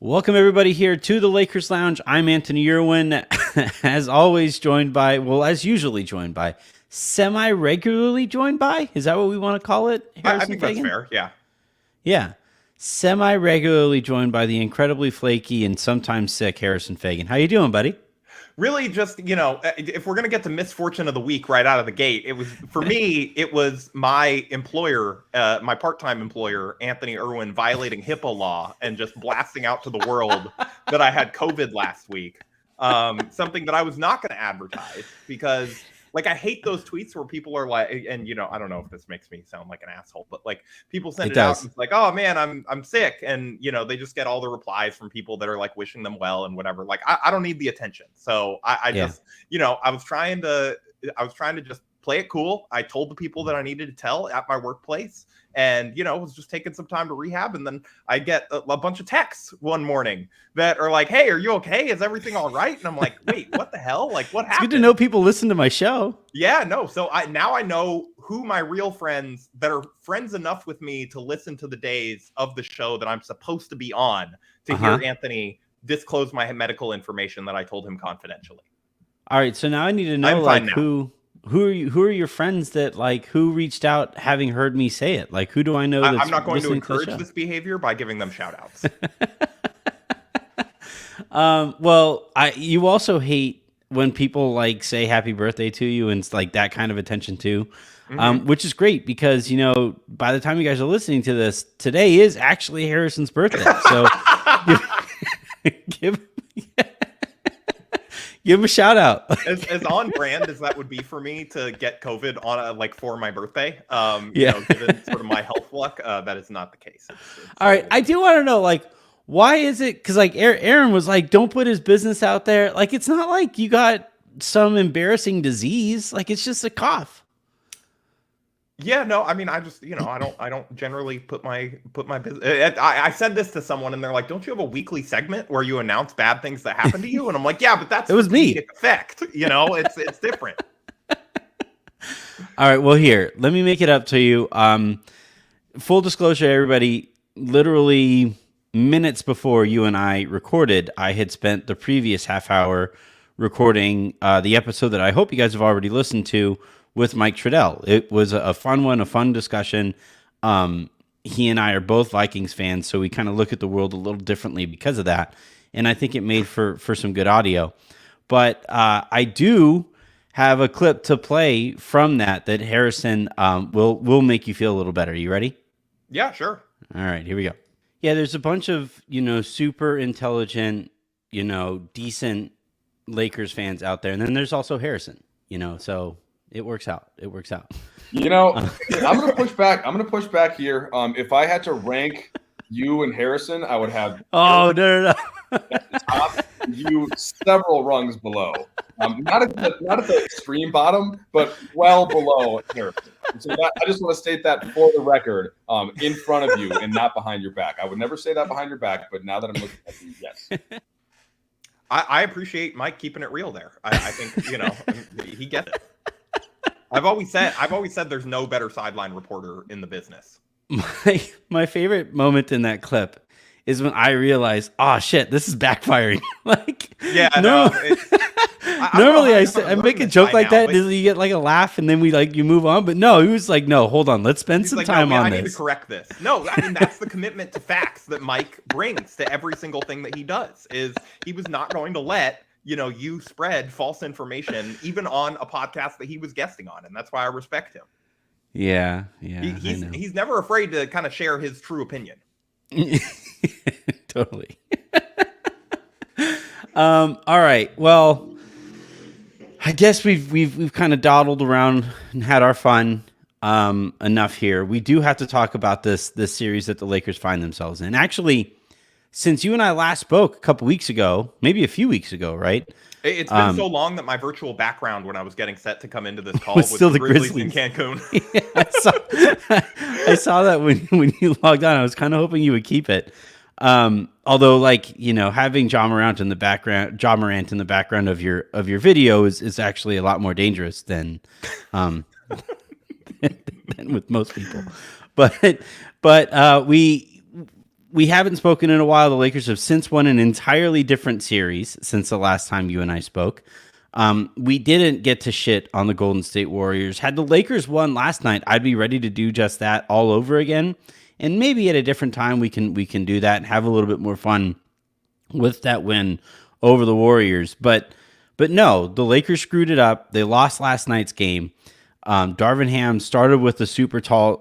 Welcome everybody here to the Lakers Lounge. I'm Anthony Irwin, as always joined by, well, as usually joined by, semi-regularly joined by? Is that what we want to call it, I Harrison think Fagan? that's fair. Yeah. Yeah. Semi-regularly joined by the incredibly flaky and sometimes sick Harrison Fagan. How you doing, buddy? Really, just if we're gonna get to misfortune of the week right out of the gate, it was for me. It was my employer, my part-time employer, Anthony Irwin, violating HIPAA law and just blasting out to the world that I had COVID last week. Something that I was not going to advertise because, like, I hate those tweets where people are like, and I don't know if this makes me sound like an asshole, but like people send it out and it's like, oh man, I'm sick, and they just get all the replies from people that are like wishing them well and whatever. Like I don't need the attention, so I just I was trying to just play it cool. I told the people that I needed to tell at my workplace, and was just taking some time to rehab. And then I get a bunch of texts one morning that are like, "Hey, are you okay? Is everything all right?" And I'm like, "Wait, what the hell? Like, what happened?" It's good to know people listen to my show. Yeah, no. So now I know who my real friends that are friends enough with me to listen to the days of the show that I'm supposed to be on to hear Anthony disclose my medical information that I told him confidentially. All right, so now I need to know, like, who are your friends that, like, who reached out having heard me say it? Like, who do I know that's I'm not going to encourage to this behavior by giving them shout outs. Well, you also hate when people like say happy birthday to you and it's like that kind of attention too, which is great because, by the time you guys are listening to this, today is actually Harrison's birthday. So give him a shout out. as on brand as that would be for me to get COVID on for my birthday, given sort of my health luck, that is not the case. It's all right. I do want to know, like, why is it? Because like Aaron was like, don't put his business out there. Like, it's not like you got some embarrassing disease. Like, it's just a cough. Yeah, no, I mean, I just, I don't generally put my business. I said this to someone and they're like, don't you have a weekly segment where you announce bad things that happen to you? And I'm like, yeah, but that's it was me. Effect, it's different. All right, well, here, let me make it up to you. Full disclosure, everybody, literally minutes before you and I recorded, I had spent the previous half hour recording the episode that I hope you guys have already listened to with Mike Trudell. It was a fun one, a fun discussion. He and I are both Vikings fans, so we kind of look at the world a little differently because of that. And I think it made for some good audio. But I do have a clip to play from that Harrison will make you feel a little better. You ready? Yeah, sure. All right, here we go. Yeah, there's a bunch of, super intelligent, decent Lakers fans out there. And then there's also Harrison, so it works out. I'm going to push back. I'm going to push back here. If I had to rank you and Harrison, I would have no. Top, you several rungs below. Not at the extreme bottom, but well below Harrison. So I just want to state that for the record, in front of you and not behind your back. I would never say that behind your back, but now that I'm looking at you, yes. I appreciate Mike keeping it real there. I think he gets it. I've always said there's no better sideline reporter in the business. My favorite moment in that clip is when I realized, oh shit, this is backfiring. Normally I make a joke like that, and you get like a laugh, and then you move on. But no, he was like, no, hold on, let's spend some time on this. I need to correct this. No, I mean that's the commitment to facts that Mike brings to every single thing that he does. Is he was not going to let you spread false information even on a podcast that he was guesting on, and that's why I respect him. Yeah. He's never afraid to kind of share his true opinion. Totally. All right. Well, I guess we've kind of dawdled around and had our fun enough here. We do have to talk about this series that the Lakers find themselves in. Actually, since you and I last spoke a couple weeks ago, maybe a few weeks ago, right? It's been so long that my virtual background when I was getting set to come into this call was still the Grizzlies in Cancun. Yeah, I saw that when you logged on. I was kind of hoping you would keep it. Although, having Ja Morant in the background of your video is actually a lot more dangerous than than with most people. But we haven't spoken in a while. The Lakers have since won an entirely different series since the last time you and I spoke. We didn't get to shit on the Golden State Warriors. Had the Lakers won last night, I'd be ready to do just that all over again. And maybe at a different time we can do that and have a little bit more fun with that win over the Warriors. But no, the Lakers screwed it up. They lost last night's game. Darvin Ham started with a super small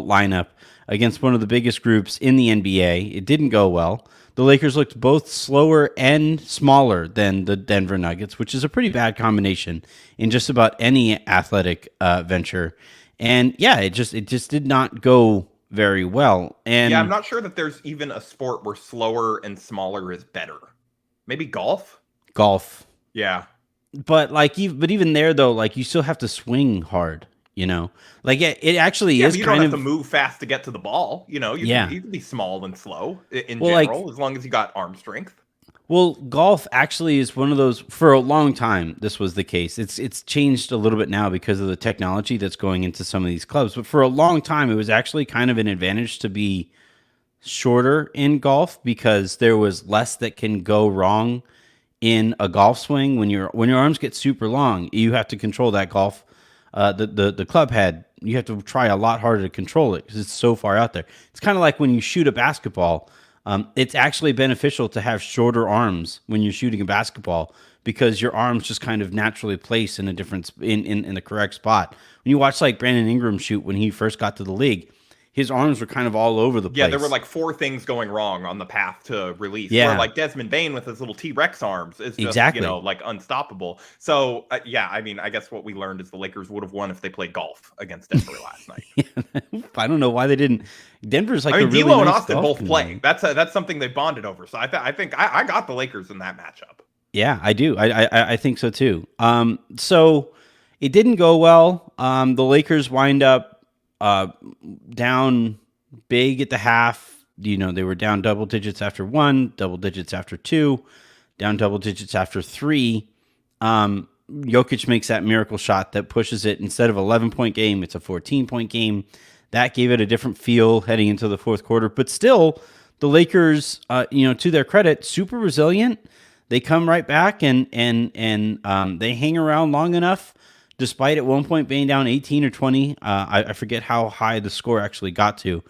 lineup against one of the biggest groups in the NBA. It didn't go well. The Lakers looked both slower and smaller than the Denver Nuggets, which is a pretty bad combination in just about any athletic venture. And yeah, it just did not go very well. And yeah, I'm not sure that there's even a sport where slower and smaller is better. Maybe golf? Golf. Yeah. But even there though, like you still have to swing hard, you know. Like it actually is but you kind don't have of to move fast to get to the ball. You know, you can be small and slow in general, as long as you got arm strength. Well, golf actually is one of those. For a long time, this was the case. It's changed a little bit now because of the technology that's going into some of these clubs. But for a long time, it was actually kind of an advantage to be shorter in golf because there was less that can go wrong in a golf swing. When your arms get super long, you have to control that golf. The club head, you have to try a lot harder to control it because it's so far out there. It's kind of like when you shoot a basketball. It's actually beneficial to have shorter arms when you're shooting a basketball because your arms just kind of naturally place in a different in the correct spot. When you watch like Brandon Ingram shoot when he first got to the league, his arms were kind of all over the place. Yeah, there were like 4 things going wrong on the path to release. Yeah. Where like Desmond Bain with his little T-Rex arms is just, Exactly. like unstoppable. So, yeah, I mean, I guess what we learned is the Lakers would have won if they played golf against Denver last night. I don't know why they didn't. Denver's like I mean, a really D'Lo and nice Austin golf both play. That's something they bonded over. So I think I got the Lakers in that matchup. Yeah, I do. I think so too. So it didn't go well. The Lakers wind up down big at the half. You know, they were down double digits after 1, double digits after 2, down double digits after 3. Jokic makes that miracle shot that pushes it. Instead of 11-point game, it's a 14-point game. That gave it a different feel heading into the fourth quarter. But still, the Lakers, to their credit, super resilient. They come right back and they hang around long enough, despite at one point being down 18 or 20. I forget how high the score actually got to,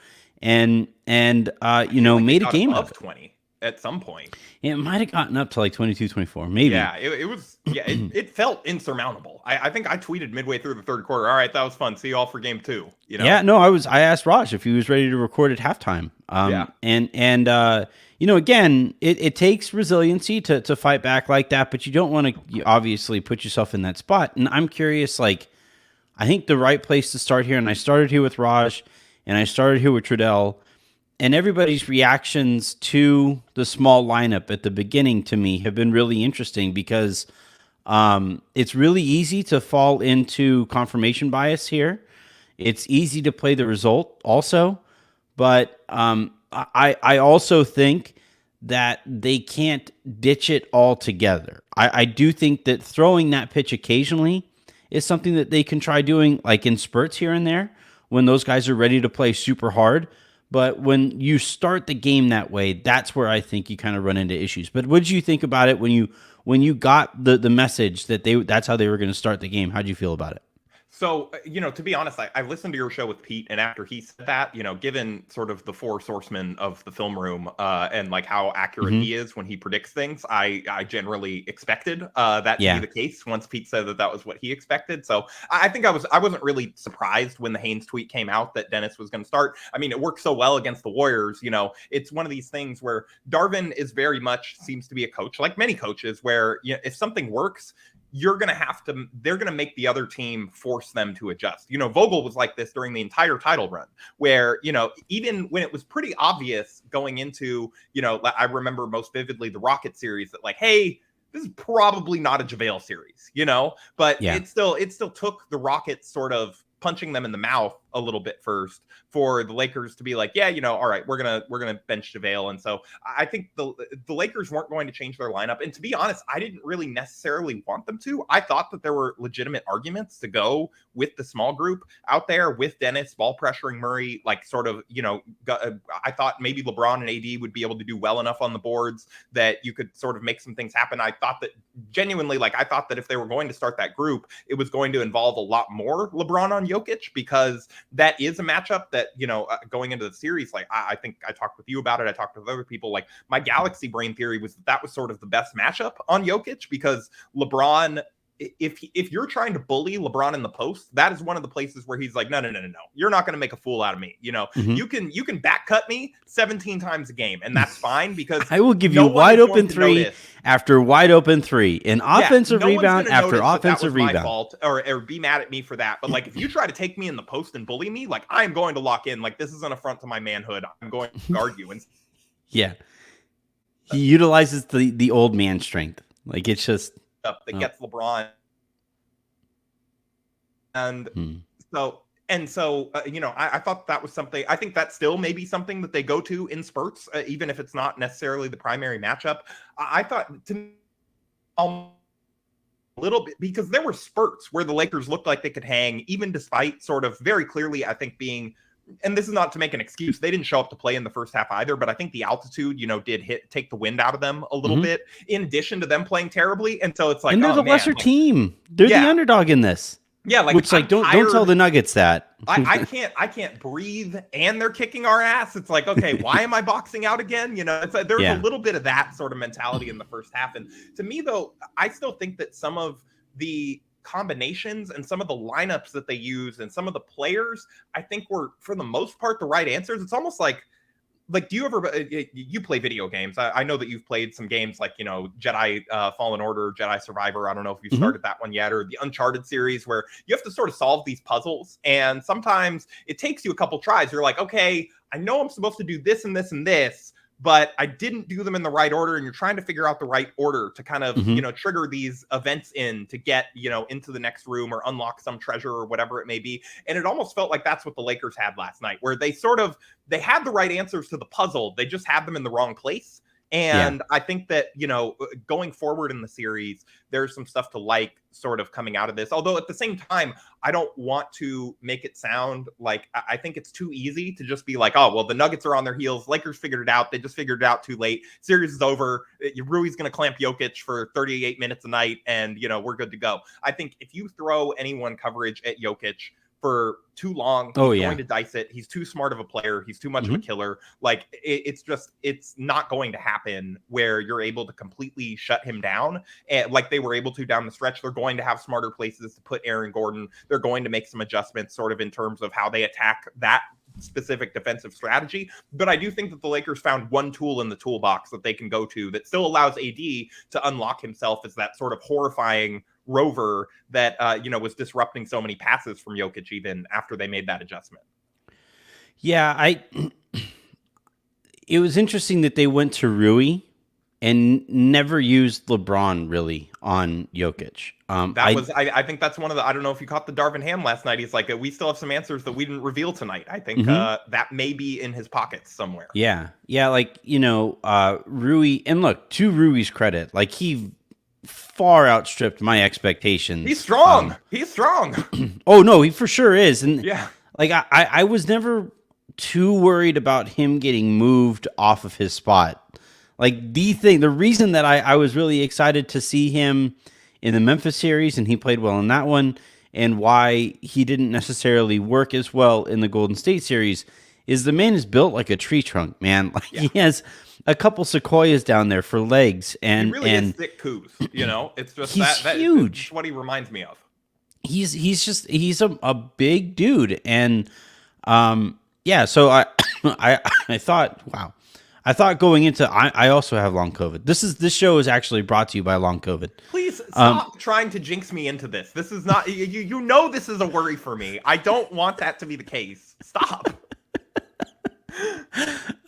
and made a game of of it. 20 at some point. It might have gotten up to like 22, 24, maybe. Yeah, it was. Yeah, it felt insurmountable. I think I tweeted midway through the third quarter. All right, that was fun. See you all for game 2. You know? Yeah, no, I asked Raj if he was ready to record at halftime. Again, it takes resiliency to fight back like that, but you don't want to obviously put yourself in that spot. And I'm curious, like, I think the right place to start here, and I started here with Raj, and I started here with Trudell, and everybody's reactions to the small lineup at the beginning to me have been really interesting because it's really easy to fall into confirmation bias here. It's easy to play the result also, but I also think that they can't ditch it altogether. I do think that throwing that pitch occasionally is something that they can try doing, like in spurts here and there when those guys are ready to play super hard. But when you start the game that way, that's where I think you kind of run into issues. But what did you think about it when you got the message that that's how they were going to start the game? How did you feel about it? So, to be honest, I listened to your show with Pete, and after he said that, given sort of the 4 sourcemen of the film room and like how accurate he is when he predicts things, I generally expected that to be the case once Pete said that was what he expected. So I think I wasn't really surprised when the Haynes tweet came out that Dennis was going to start. I mean, it worked so well against the Warriors. It's one of these things where Darvin is very much seems to be a coach, like many coaches, where if something works, they're going to make the other team force them to adjust. Vogel was like this during the entire title run where, even when it was pretty obvious going into, I remember most vividly the Rocket series that like, hey, this is probably not a JaVale series, but it still took the Rockets sort of punching them in the mouth a little bit first for the Lakers to be like, yeah, all right, we're gonna bench JaVale. And so I think the Lakers weren't going to change their lineup. And to be honest, I didn't really necessarily want them to. I thought that there were legitimate arguments to go with the small group out there with Dennis ball pressuring Murray, like sort of, I thought maybe LeBron and AD would be able to do well enough on the boards that you could sort of make some things happen. I thought that genuinely, I thought that if they were going to start that group, it was going to involve a lot more LeBron on Jokic, because that is a matchup that, going into the series, I think I talked with you about it. I talked with other people. Like, my galaxy brain theory was that was sort of the best matchup on Jokic, because LeBron, if you're trying to bully LeBron in the post, that is one of the places where he's like, no, you're not going to make a fool out of me. You can back cut me 17 times a game, and that's fine, because I will give you wide open three after wide open three, an offensive rebound after offensive rebound. My fault, or be mad at me for that. But if you try to take me in the post and bully me, I'm going to lock in. This is an affront to my manhood. I'm going to guard you. And yeah, he utilizes the old man strength. It's just that gets LeBron. And so I thought that was something. I think that still may be something that they go to in spurts, even if it's not necessarily the primary matchup. I thought a little bit, because there were spurts where the Lakers looked like they could hang, even despite sort of very clearly, I think, being, and this is not to make an excuse, they didn't show up to play in the first half either, but I think the altitude, did take the wind out of them a little bit, in addition to them playing terribly. And so it's and they're the lesser team. They're the underdog in this. Yeah, which don't tell the Nuggets that. I can't breathe, and they're kicking our ass. It's like, okay, why am I boxing out again? There's a little bit of that sort of mentality in the first half. And to me, though, I still think that some of the combinations and some of the lineups that they use and some of the players, I think, were for the most part the right answers. It's almost like, do you ever, you play video games? I know that you've played some games like, Jedi Fallen Order, Jedi Survivor. I don't know if you started that one yet, or the Uncharted series, where you have to sort of solve these puzzles. And sometimes it takes you a couple tries. You're like, okay, I know I'm supposed to do this and this and this, but I didn't do them in the right order. And you're trying to figure out the right order to kind of, trigger these events in to get, into the next room or unlock some treasure or whatever it may be. And it almost felt like that's what the Lakers had last night, where they had the right answers to the puzzle. They just had them in the wrong place. And I think that, going forward in the series, there's some stuff to like sort of coming out of this. Although at the same time, I don't want to make it sound like, I think it's too easy to just be like, oh, well, the Nuggets are on their heels. Lakers figured it out. They just figured it out too late. Series is over. Rui's going to clamp Jokic for 38 minutes a night, and, we're good to go. I think if you throw anyone coverage at Jokic for too long, he's going to dice it. He's too smart of a player. He's too much of a killer. It's not going to happen where you're able to completely shut him down, and like they were able to down the stretch. They're going to have smarter places to put Aaron Gordon. They're going to make some adjustments sort of in terms of how they attack that specific defensive strategy. But I do think that the Lakers found one tool in the toolbox that they can go to that still allows AD to unlock himself as that sort of horrifying rover that was disrupting so many passes from Jokic even after they made that adjustment. Yeah, it was interesting that they went to Rui and never used LeBron really on Jokic. I think that's one of the, I don't know if you caught the Darvin Ham last night. He's like, we still have some answers that we didn't reveal tonight. I think that may be in his pockets somewhere. Yeah. Rui, and look, to Rui's credit, he far outstripped my expectations. He's strong. He's strong. Oh no, he for sure is. And yeah, I was never too worried about him getting moved off of his spot. The reason that I was really excited to see him in the Memphis series, and he played well in that one, and why he didn't necessarily work as well in the Golden State series, is the man is built like a tree trunk, man. He has a couple sequoias down there for legs, and he really is thick coos. It's just he's huge. That's what he reminds me of. He's a big dude, and So I thought, wow. I thought going into, I also have long COVID. This show is actually brought to you by long COVID. Please stop trying to jinx me into this. This is not, this is a worry for me. I don't want that to be the case. Stop.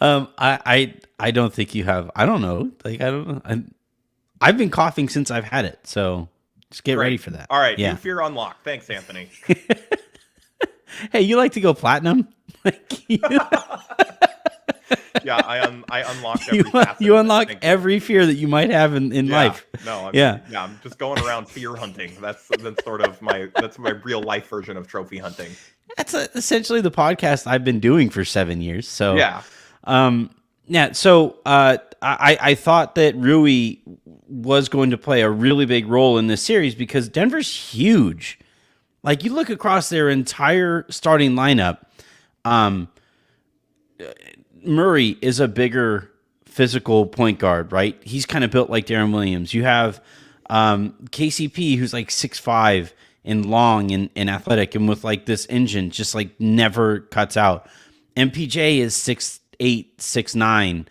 I don't think you have. I don't know. I've been coughing since I've had it, so just get ready for that. All right, new fear unlocked. Thanks, Anthony. Hey, you like to go platinum? Like, Yeah, I unlocked every facet you of it, unlock thank you. every fear that you might have in Yeah, life. no, Yeah. I'm just going around fear hunting. That's sort of that's my real life version of trophy hunting. That's essentially the podcast I've been doing for 7 years. So, Yeah, yeah. So, I thought that Rui was going to play a really big role in this series because Denver's huge. Like, you look across their entire starting lineup, Murray is a bigger physical point guard, right? He's kind of built like Darren Williams. You have KCP, who's like 6'5" and long and athletic, and with like this engine, just like never cuts out. MPJ is 6'8", 6'9".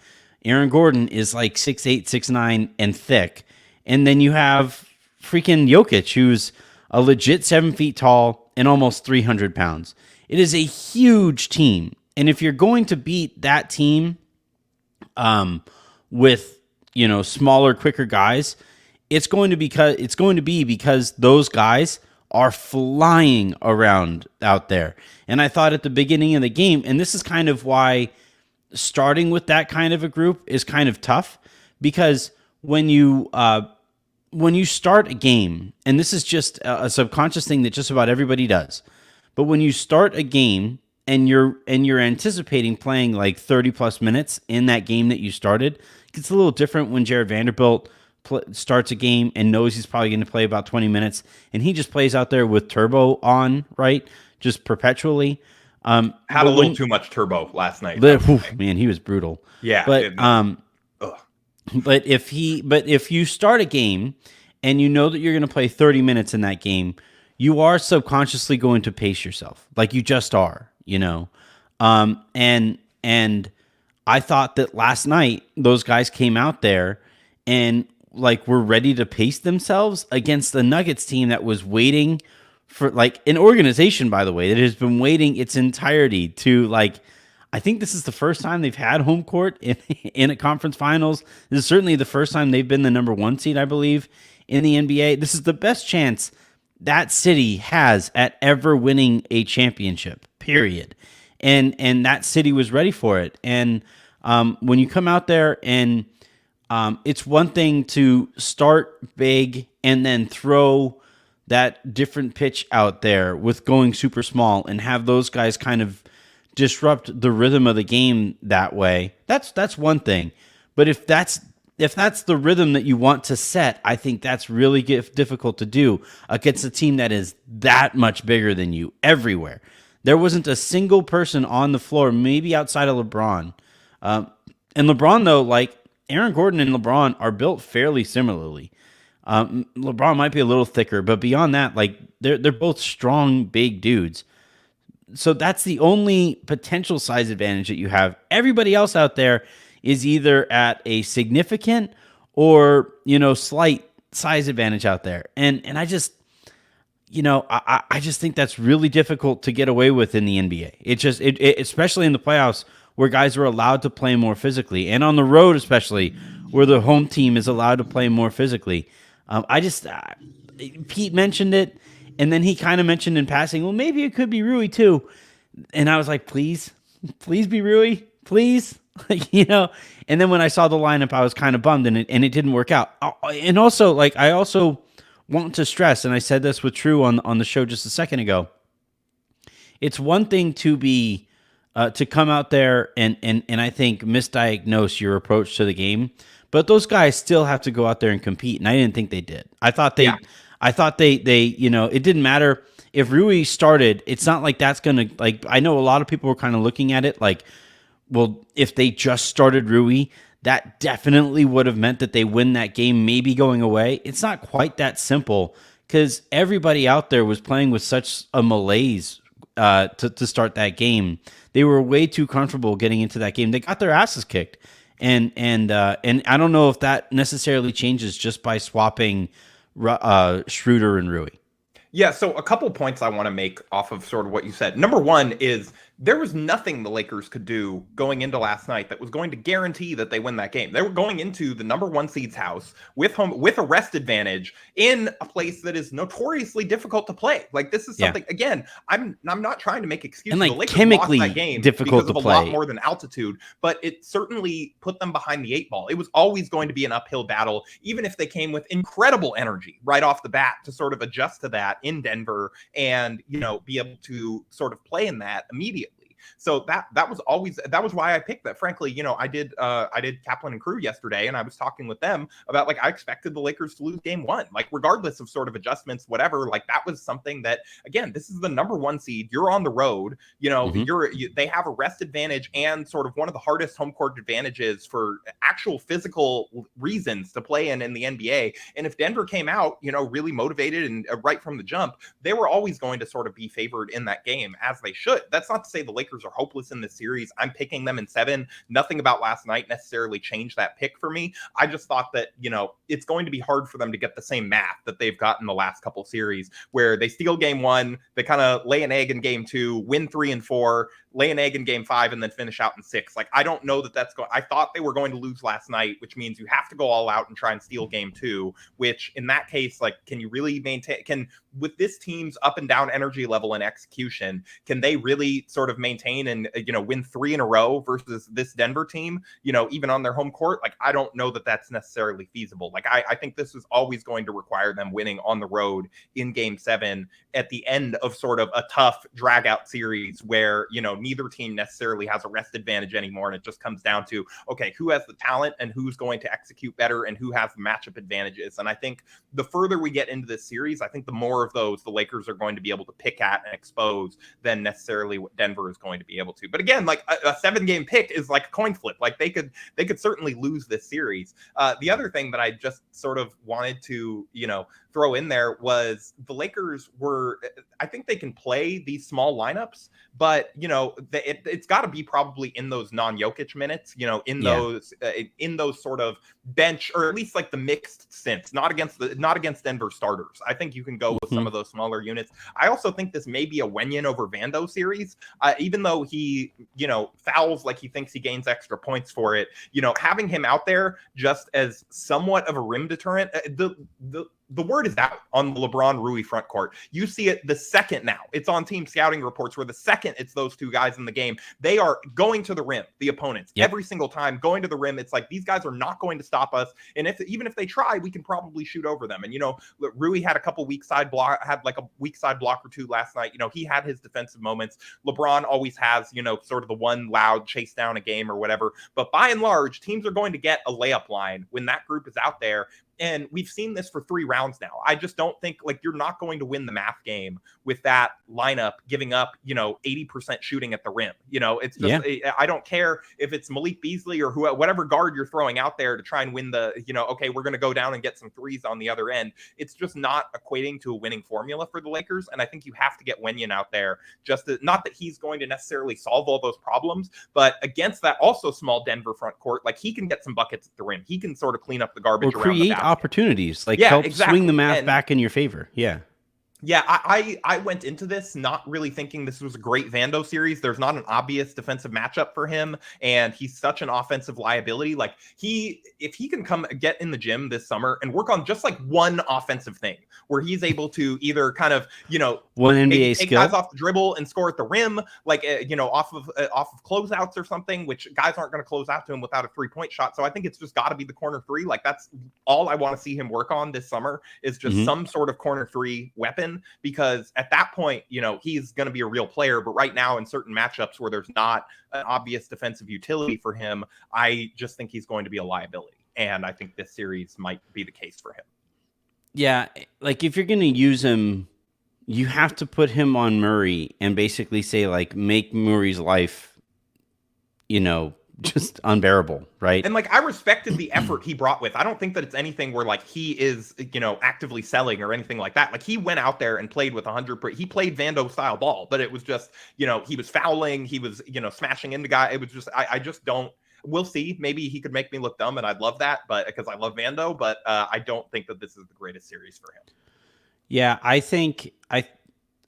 Aaron Gordon is like 6'8", 6'9", and thick. And then you have freaking Jokic, who's a legit 7 feet tall and almost 300 pounds. It is a huge team. And if you're going to beat that team with, smaller, quicker guys, it's going to be because those guys are flying around out there. And I thought at the beginning of the game, and this is kind of why starting with that kind of a group is kind of tough, because when you start a game, and this is just a subconscious thing that just about everybody does, but when you start a game and you're anticipating playing like 30 plus minutes in that game that you started, it's a little different when Jared Vanderbilt starts a game and knows he's probably going to play about 20 minutes, and he just plays out there with turbo on, right? Just perpetually. had a little too much turbo last night. Man, he was brutal. Yeah, but if you start a game and you know that you're going to play 30 minutes in that game, you are subconsciously going to pace yourself, like you just are, and I thought that last night those guys came out there and like were ready to pace themselves against the Nuggets team that was waiting for, like, an organization, by the way, that has been waiting its entirety to, like, I think this is the first time they've had home court in a conference finals. This is certainly the first time they've been the number 1 seed, I believe, in the NBA. This is the best chance that city has at ever winning a championship, period. And that city was ready for it. And when you come out there and it's one thing to start big and then throw that different pitch out there with going super small and have those guys kind of disrupt the rhythm of the game that way. That's one thing. But if that's the rhythm that you want to set, I think that's really difficult to do against a team that is that much bigger than you everywhere. There wasn't a single person on the floor, maybe outside of LeBron. And LeBron, though, like, Aaron Gordon and LeBron are built fairly similarly. LeBron might be a little thicker, but beyond that, like, they're both strong, big dudes. So that's the only potential size advantage that you have. Everybody else out there is either at a significant or, slight size advantage out there. And I just, I just think that's really difficult to get away with in the NBA. It especially in the playoffs where guys are allowed to play more physically, and on the road especially where the home team is allowed to play more physically. Pete mentioned it, and then he kind of mentioned in passing, well, maybe it could be Rui too. And I was like, please be Rui, please. And then when I saw the lineup, I was kind of bummed, and it didn't work out. And also, like, I also want to stress, and I said this with True on the show just a second ago, it's one thing to be to come out there and I think misdiagnose your approach to the game, but those guys still have to go out there and compete, and I didn't think they did. I thought they it didn't matter if Rui started. It's not like that's gonna, like, I know a lot of people were kind of looking at it like, well, if they just started Rui, that definitely would have meant that they win that game, maybe going away. It's not quite that simple, because everybody out there was playing with such a malaise to start that game. They were way too comfortable getting into that game. They got their asses kicked, and I don't know if that necessarily changes just by swapping Schroeder and Rui. Yeah, so a couple points I want to make off of sort of what you said. Number one is there was nothing the Lakers could do going into last night that was going to guarantee that they win that game. They were going into the number one seed's house with a rest advantage in a place that is notoriously difficult to play. Like, this is something, again, I'm not trying to make excuses. And, like, the Lakers chemically lost that game difficult because to of play. a lot more than altitude, but it certainly put them behind the 8 ball. It was always going to be an uphill battle, even if they came with incredible energy right off the bat to sort of adjust to that in Denver and, be able to sort of play in that immediately. So that was why I picked that. Frankly, I did Kaplan and Crew yesterday, and I was talking with them about, like, I expected the Lakers to lose game 1, like, regardless of sort of adjustments, whatever. Like, that was something that, again, this is the number 1 seed. You're on the road. They have a rest advantage and sort of one of the hardest home court advantages for actual physical reasons to play in the NBA. And if Denver came out, really motivated and right from the jump, they were always going to sort of be favored in that game, as they should. That's not to say the Lakers are hopeless in this series. I'm picking them in 7. Nothing about last night necessarily changed that pick for me. I just thought that, it's going to be hard for them to get the same math that they've gotten the last couple series, where they steal game 1, they kind of lay an egg in game 2, win 3 and 4, lay an egg in game 5, and then finish out in 6. Like, I don't know that that's going. I thought they were going to lose last night, which means you have to go all out and try and steal game 2, which in that case, like, can you really maintain, with this team's up and down energy level and execution, can they really sort of maintain and, win 3 in a row versus this Denver team, even on their home court? Like, I don't know that that's necessarily feasible. Like, I think this is always going to require them winning on the road in game 7 at the end of sort of a tough drag out series where, neither team necessarily has a rest advantage anymore. And it just comes down to, okay, who has the talent and who's going to execute better and who has the matchup advantages. And I think the further we get into this series, I think the more of those the Lakers are going to be able to pick at and expose than necessarily what Denver is going to be able to. But again, like, a 7-game pick is like a coin flip. Like, they could certainly lose this series. The other thing that I just sort of wanted to, throw in there was the Lakers I think they can play these small lineups, but it's got to be probably in those non-Jokic minutes, in those sort of bench, or at least like the mixed stints, not against Denver starters. I think you can go with some of those smaller units. I also think this may be a Wenyen over Vando series, even though he fouls like he thinks he gains extra points for it. Having him out there just as somewhat of a rim deterrent. The word is out on the LeBron Rui front court. You see it the second now. It's on team scouting reports where the second it's those two guys in the game, they are going to the rim, the opponents, every single time going to the rim. It's like, these guys are not going to stop us. And even if they try, we can probably shoot over them. And, Rui had a couple weak side block or two last night. He had his defensive moments. LeBron always has, sort of the one loud chase down a game or whatever. But by and large, teams are going to get a layup line when that group is out there. And we've seen this for 3 rounds now. I just don't think, like, you're not going to win the math game with that lineup giving up, 80% shooting at the rim. It's just, I don't care if it's Malik Beasley or whatever guard you're throwing out there to try and win the, okay, we're going to go down and get some threes on the other end. It's just not equating to a winning formula for the Lakers. And I think you have to get Wenyen out there, not that he's going to necessarily solve all those problems, but against that also small Denver front court, like, he can get some buckets at the rim. He can sort of clean up the garbage or around the create basket. Opportunities, like, help swing the math back in your favor. I went into this not really thinking this was a great Vando series. There's not an obvious defensive matchup for him, and he's such an offensive liability. Like, if he can come get in the gym this summer and work on just like one offensive thing where he's able to either kind of, one NBA take skill, guys off the dribble and score at the rim, like, off of closeouts or something, which guys aren't going to close out to him without a 3-point shot. So I think it's just got to be the corner 3. Like, that's all I want to see him work on this summer, is just some sort of corner 3 weapon, because at that point, he's going to be a real player. But right now, in certain matchups where there's not an obvious defensive utility for him, I just think he's going to be a liability. And I think this series might be the case for him. Yeah, like, if you're going to use him, you have to put him on Murray and basically say, like, make Murray's life, just unbearable, right? And, like, I respected the effort he brought with. I don't think that it's anything where, like, he is, actively selling or anything like that. Like, he went out there and played with 100%. He played Vando style ball, but it was just, he was fouling. He was, smashing into guys. It was just, I just don't. We'll see. Maybe he could make me look dumb, and I'd love that, but because I love Vando, but I don't think that this is the greatest series for him. Yeah, I think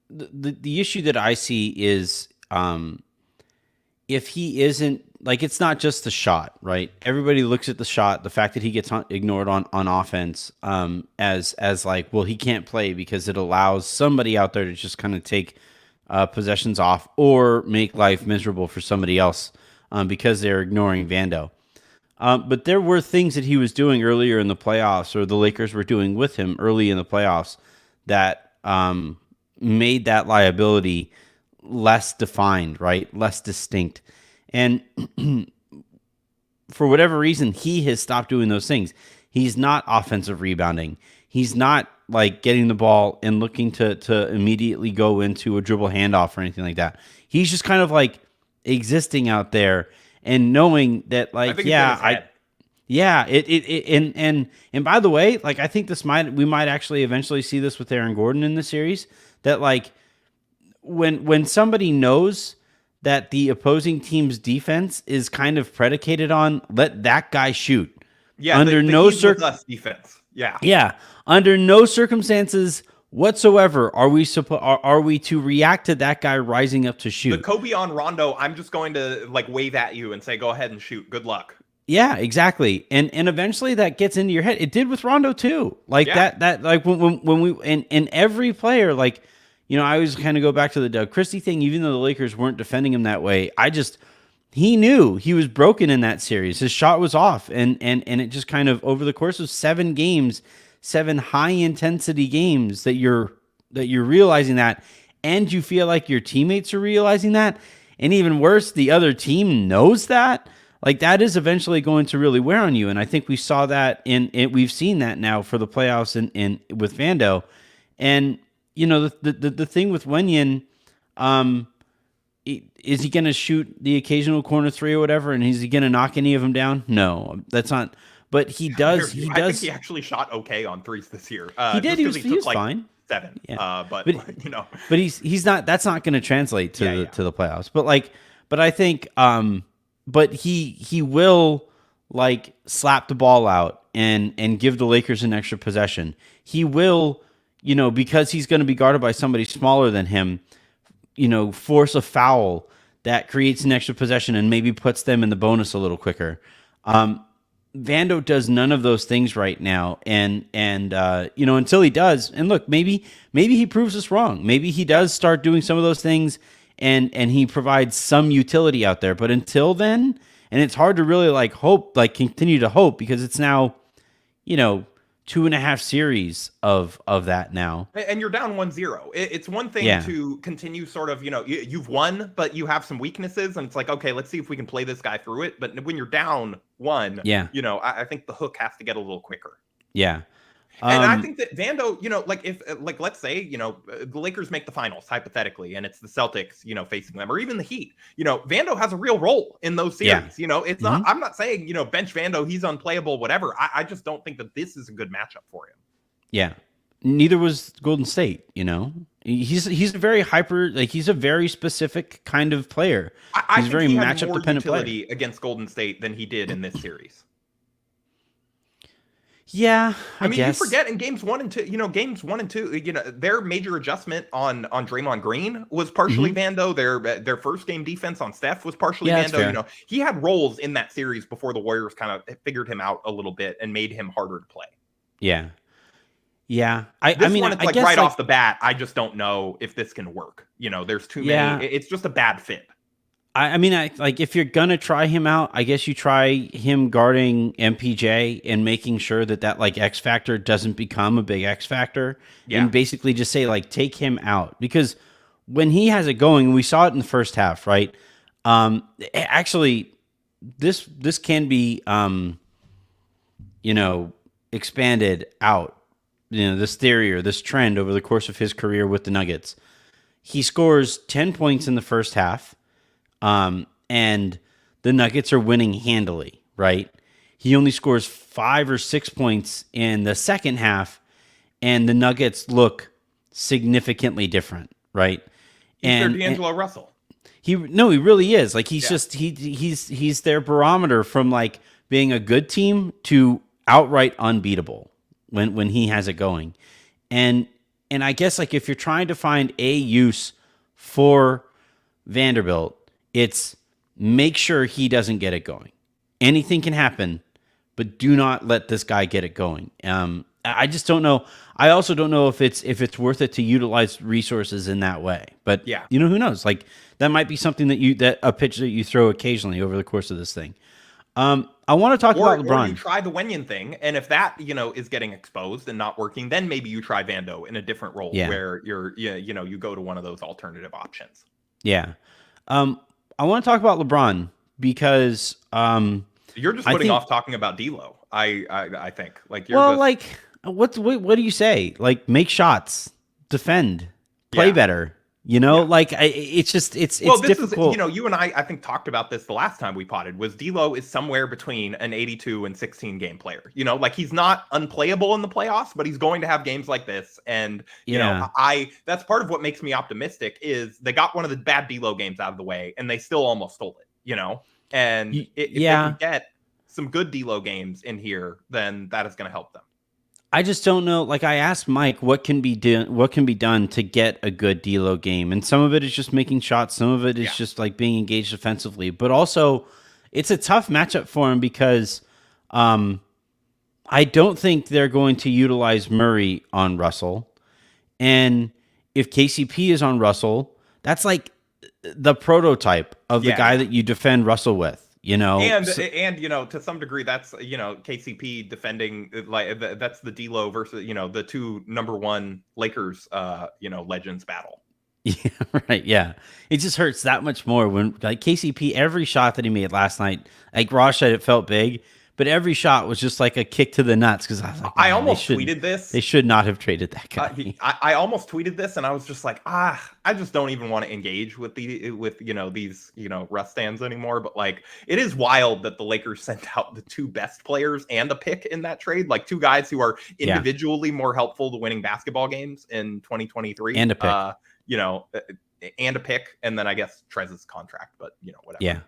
the issue that I see is if he isn't like, it's not just the shot, right? Everybody looks at the shot, the fact that he gets ignored on offense, as like, well, he can't play because it allows somebody out there to just kind of take possessions off or make life miserable for somebody else, because they're ignoring Vando. But there were things that he was doing earlier in the playoffs, or the Lakers were doing with him early in the playoffs, that made that liability less defined, right? Less distinct. And for whatever reason, he has stopped doing those things. He's not offensive rebounding. He's not like getting the ball and looking to immediately go into a dribble handoff or anything like that. He's just kind of like existing out there and knowing that, like, and by the way, like, I think we might actually eventually see this with Aaron Gordon in the series, that like when somebody knows that the opposing team's defense is kind of predicated on let that guy shoot. Yeah, under no defense. Yeah. Yeah. Under no circumstances whatsoever are we to react to that guy rising up to shoot. The Kobe on Rondo, I'm just going to like wave at you and say, go ahead and shoot. Good luck. Yeah, exactly. And eventually that gets into your head. It did with Rondo too. Like that like when we and every player, like, you know, I always kind of go back to the Doug Christie thing, even though the Lakers weren't defending him that way. He knew he was broken in that series. His shot was off, and it just kind of, over the course of 7 games, 7 high intensity games, that you're realizing that, and you feel like your teammates are realizing that, and even worse, the other team knows that. Like, that is eventually going to really wear on you, and I think we saw that we've seen that now for the playoffs in with Vando, and you know the thing with Wenyen, is he going to shoot the occasional corner 3 or whatever, and is he going to knock any of them down? No, that's not. But he does. I think he actually shot okay on 3s this year. He did. He was like fine. 7. Yeah. But you know. But he's not. That's not going to translate to the playoffs. But I think. But he will like slap the ball out and give the Lakers an extra possession. He will, you know, because he's going to be guarded by somebody smaller than him, you know, force a foul that creates an extra possession and maybe puts them in the bonus a little quicker. Vando does none of those things right now, and you know, until he does, and look, maybe he proves us wrong. Maybe he does start doing some of those things, and he provides some utility out there. But until then, and it's hard to really like continue to hope, because it's now, you know, 2.5 series of that now. And you're down 1-0. It's one thing to continue sort of, you know, you've won, but you have some weaknesses, and it's like, okay, let's see if we can play this guy through it. But when you're down 1, you know, I think the hook has to get a little quicker. Yeah. And I think that Vando, you know, like if, like, let's say, you know, the Lakers make the finals hypothetically, and it's the Celtics, you know, facing them, or even the Heat, you know, Vando has a real role in those series. Yeah. You know, it's not, I'm not saying, you know, bench Vando, he's unplayable, whatever. I just don't think that this is a good matchup for him. Yeah. Neither was Golden State, you know. He's a very he's a very specific kind of player. He's a very matchup dependent player against Golden State than he did in this series. Yeah, I mean, guess. You forget in games 1 and 2, you know, you know, their major adjustment on Draymond Green was partially Vando. Their first game defense on Steph was partially Vando. You know, he had roles in that series before the Warriors kind of figured him out a little bit and made him harder to play. Yeah. I mean, it's like right off the bat, I just don't know if this can work. You know, there's too many. It's just a bad fit. I mean, like, if you're gonna try him out, I guess you try him guarding MPJ and making sure that like X factor doesn't become a big X factor, and basically just say, like, take him out, because when he has it going, we saw it in the first half, right? Actually, this can be you know, expanded out. You know, this theory or this trend over the course of his career with the Nuggets. He scores 10 points in the first half. And the Nuggets are winning handily, right? He only scores 5 or 6 points in the second half, and the Nuggets look significantly different, right? He's their D'Angelo Russell. He really is. Like, he's just he's their barometer from like being a good team to outright unbeatable when he has it going. And I guess, like, if you're trying to find a use for Vanderbilt, it's make sure he doesn't get it going. Anything can happen, but do not let this guy get it going. I just don't know. I also don't know if it's worth it to utilize resources in that way. But Yeah. who knows? Like that might be something that a pitch that you throw occasionally over the course of this thing. I want to talk about LeBron. Or you try the Wenyen thing, and if that is getting exposed and not working, then maybe you try Vando in a different role where you go to one of those alternative options. Yeah. I want to talk about LeBron because you're just putting off talking about D'Lo. I think what do you say? Like make shots, defend, play better. It's difficult. You and I think talked about this the last time we potted. Was D'Lo is somewhere between an 82 and 16 game player. He's not unplayable in the playoffs, but he's going to have games like this. And that's part of what makes me optimistic is they got one of the bad D'Lo games out of the way, and they still almost stole it. And if they can get some good D'Lo games in here, then that is going to help them. I just don't know. Like I asked Mike, what can be done to get a good D'Lo game, and some of it is just making shots. Some of it is just like being engaged offensively. But also, it's a tough matchup for him because I don't think they're going to utilize Murray on Russell, and if KCP is on Russell, that's like the prototype of the guy that you defend Russell with. And to some degree that's KCP defending, like that's the D'Lo versus the two number one Lakers legends battle. Yeah, right. Yeah, it just hurts that much more when like KCP, every shot that he made last night, like Ross said, it felt big, but every shot was just like a kick to the nuts because I was like, I almost tweeted this. They should not have traded that guy. I almost tweeted this, and I was just like, I just don't even want to engage with these Russ stands anymore. But like, it is wild that the Lakers sent out the two best players and a pick in that trade, like two guys who are individually more helpful to winning basketball games in 2023, and a pick, and a pick, and then I guess Trez's contract, but whatever. Yeah.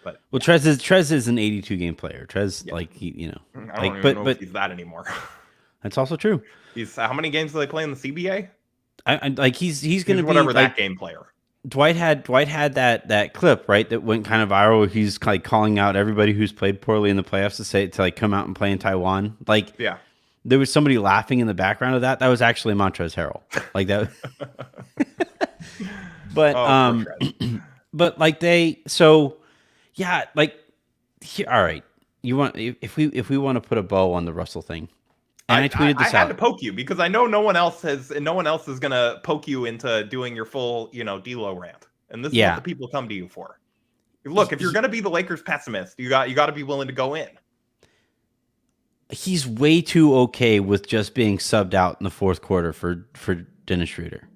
But Trez is an 82 game player. Trez, I don't even know if he's that anymore. That's also true. He's how many games do they play in the CBA? He's going to be whatever that game player. Dwight had that clip, right, that went kind of viral where he's like calling out everybody who's played poorly in the playoffs to like come out and play in Taiwan. Like there was somebody laughing in the background of that. That was actually Montrezl Harrell. Like that. But but like all right. You want if we want to put a bow on the Russell thing, and I tweeted this out. I had to poke you because I know no one else is gonna poke you into doing your full D'Lo rant, and this is what the people come to you for. Look, if you're gonna be the Lakers pessimist, you got to be willing to go in. He's way too okay with just being subbed out in the fourth quarter for Dennis Schroeder.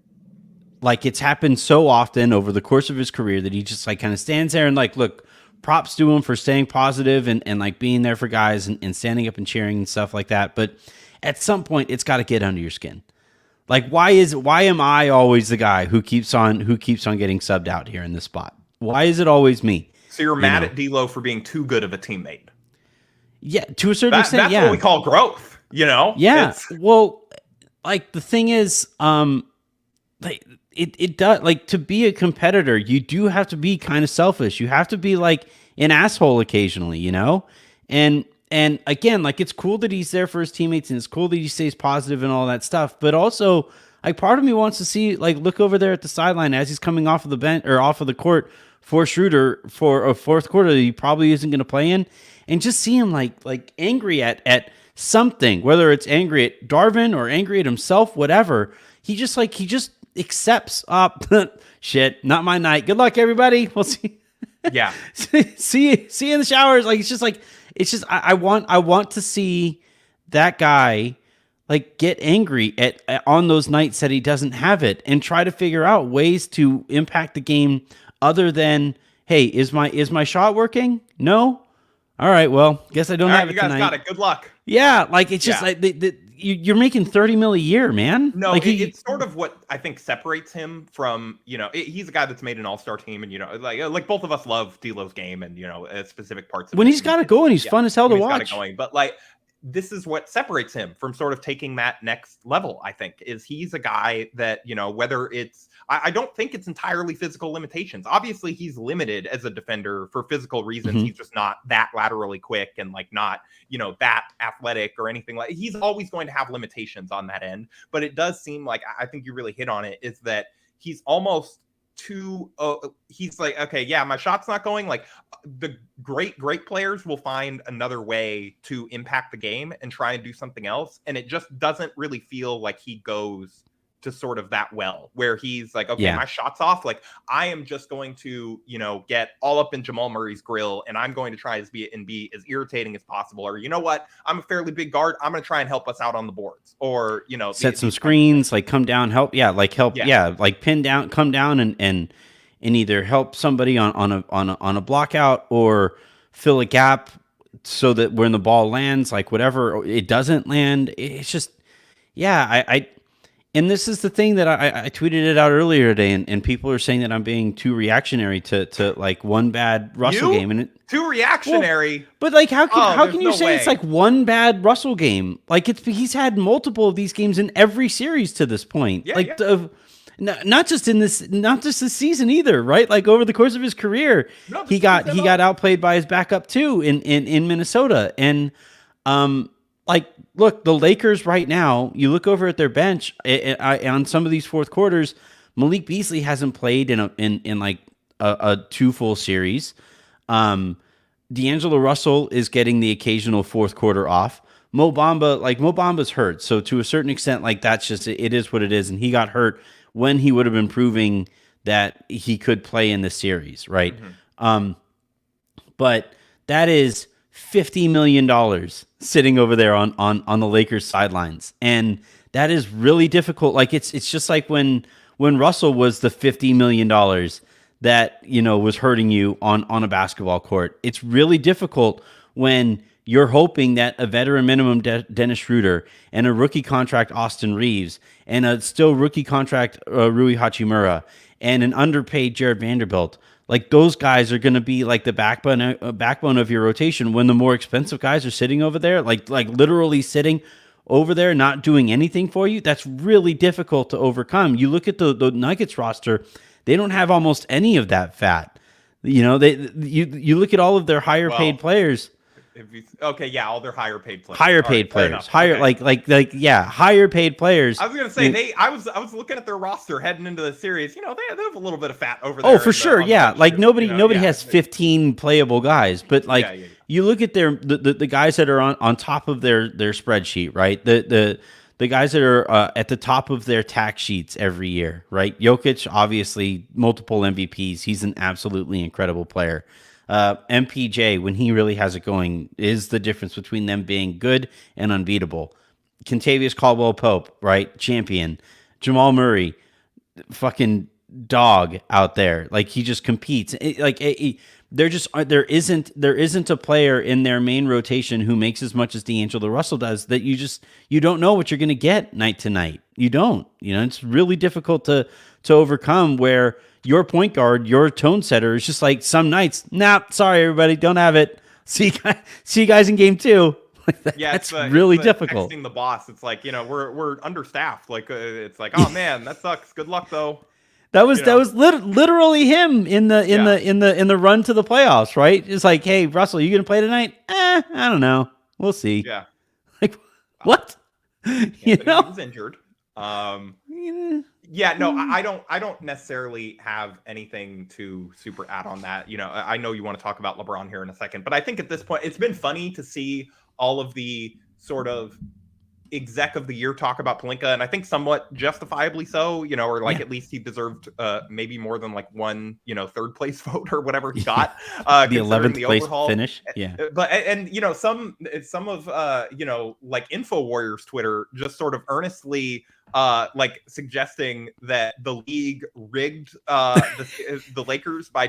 Like it's happened so often over the course of his career that he just like kind of stands there and like, look, props to him for staying positive and like being there for guys and standing up and cheering and stuff like that. But at some point it's got to get under your skin. Like, why am I always the guy who keeps on getting subbed out here in this spot? Why is it always me? So you're mad at D'Lo for being too good of a teammate. Yeah, to a certain extent. That's what we call growth, Yeah. Well, like the thing is, it does, like, to be a competitor, you do have to be kind of selfish. You have to be like an asshole occasionally, and again, like, it's cool that he's there for his teammates and it's cool that he stays positive and all that stuff. But also, like, part of me wants to see, like, look over there at the sideline as he's coming off of the bench or off of the court for Schroeder for a fourth quarter that he probably isn't going to play in, and just see him like angry at something, whether it's angry at Darvin or angry at himself, whatever. He just accepts up shit, not my night. Good luck, everybody. We'll see. Yeah. see you in the showers. Like, it's just I want to see that guy like get angry at on those nights that he doesn't have it and try to figure out ways to impact the game other than, hey, is my shot working? No. All right, well, guess I don't have it tonight. You guys got it. Good luck. Yeah, like, it's just like you're making $30 million a year, man. No, like, it's sort of what I think separates him from, he's a guy that's made an all-star team, and like both of us love D'Lo's game and specific parts of when it. He's got to go and he's fun as hell to watch. Going. But like, this is what separates him from sort of taking that next level. I think is he's a guy that whether it's I don't think it's entirely physical limitations. Obviously, he's limited as a defender for physical reasons. Mhm. He's just not that laterally quick and like not, that athletic or anything like. He's always going to have limitations on that end. But it does seem like, I think you really hit on it, is that he's almost too he's like, okay, yeah, my shot's not going. Like, the great players will find another way to impact the game and try and do something else, and it just doesn't really feel like he goes to sort of that well, where he's like, okay, Yeah. my shot's off, like I am just going to, get all up in Jamal Murray's grill, and I'm going to try be as irritating as possible. Or, you know what, I'm a fairly big guard, I'm going to try and help us out on the boards, or Set some screens, like come down, help. Yeah, like help. Yeah. Yeah, like pin down, come down, and either help somebody on a block out or fill a gap so that when the ball lands, like whatever it doesn't land, it's just I and this is the thing that I tweeted it out earlier today, and people are saying that I'm being too reactionary to like one bad Russell game, and too reactionary. but like, how can there's you no say way. it's like one bad Russell game? Like he's had multiple of these games in every series to this point. Yeah, like yeah. not just this season either, right? Like over the course of his career, No, he got outplayed by his backup too in Minnesota, and like, look, the Lakers right now, you look over at their bench on some of these fourth quarters, Malik Beasley hasn't played in like a 2 full series. D'Angelo Russell is getting the occasional fourth quarter off. Mo Bamba's hurt. So to a certain extent, like that's just, it is what it is. And he got hurt when he would have been proving that he could play in the series, right? But that is $50 million sitting over there on the Lakers sidelines. And that is really difficult. Like it's just like when Russell was the $50 million that, was hurting you on a basketball court. It's really difficult when you're hoping that a veteran minimum Dennis Schroeder and a rookie contract Austin Reeves and a still rookie contract Rui Hachimura and an underpaid Jared Vanderbilt, like those guys are going to be like the backbone of your rotation when the more expensive guys are sitting over there, like literally sitting over there, not doing anything for you. That's really difficult to overcome. You look at the Nuggets roster, they don't have almost any of that fat. You look at all of their higher paid players. All their higher paid players. Higher paid players. Higher paid players. I was gonna say I was looking at their roster heading into the series. They have a little bit of fat over there. Oh, for sure, yeah. Like nobody has 15 playable guys, but like you look at the guys that are on top of their spreadsheet, right? The guys that are at the top of their tax sheets every year, right? Jokic, obviously multiple MVPs. He's an absolutely incredible player. MPJ, when he really has it going, is the difference between them being good and unbeatable. Contavious Caldwell-Pope, right? Champion. Jamal Murray, fucking dog out there. Like he just competes. There isn't a player in their main rotation who makes as much as D'Angelo Russell does that you don't know what you're going to get night to night. You don't. It's really difficult to overcome where your point guard, your tone setter is just like some nights, nah, sorry everybody, don't have it. See you guys in game 2. That's really difficult. Texting the boss, it's like, we're understaffed. Like it's like, oh man, that sucks. Good luck though. That was literally him in the run to the playoffs, right? It's like, hey, Russell, you gonna play tonight? I don't know. We'll see. Yeah. Like what? He was injured. Yeah, no, I don't necessarily have anything to super add on that. I know you want to talk about LeBron here in a second, but I think at this point it's been funny to see all of the sort of exec of the year talk about Pelinka, and I think somewhat justifiably so, or like at least he deserved maybe more than like one, third place vote or whatever he got. The 11th place finish. Yeah. But some of like InfoWarriors Twitter just sort of earnestly like suggesting that the league rigged the Lakers by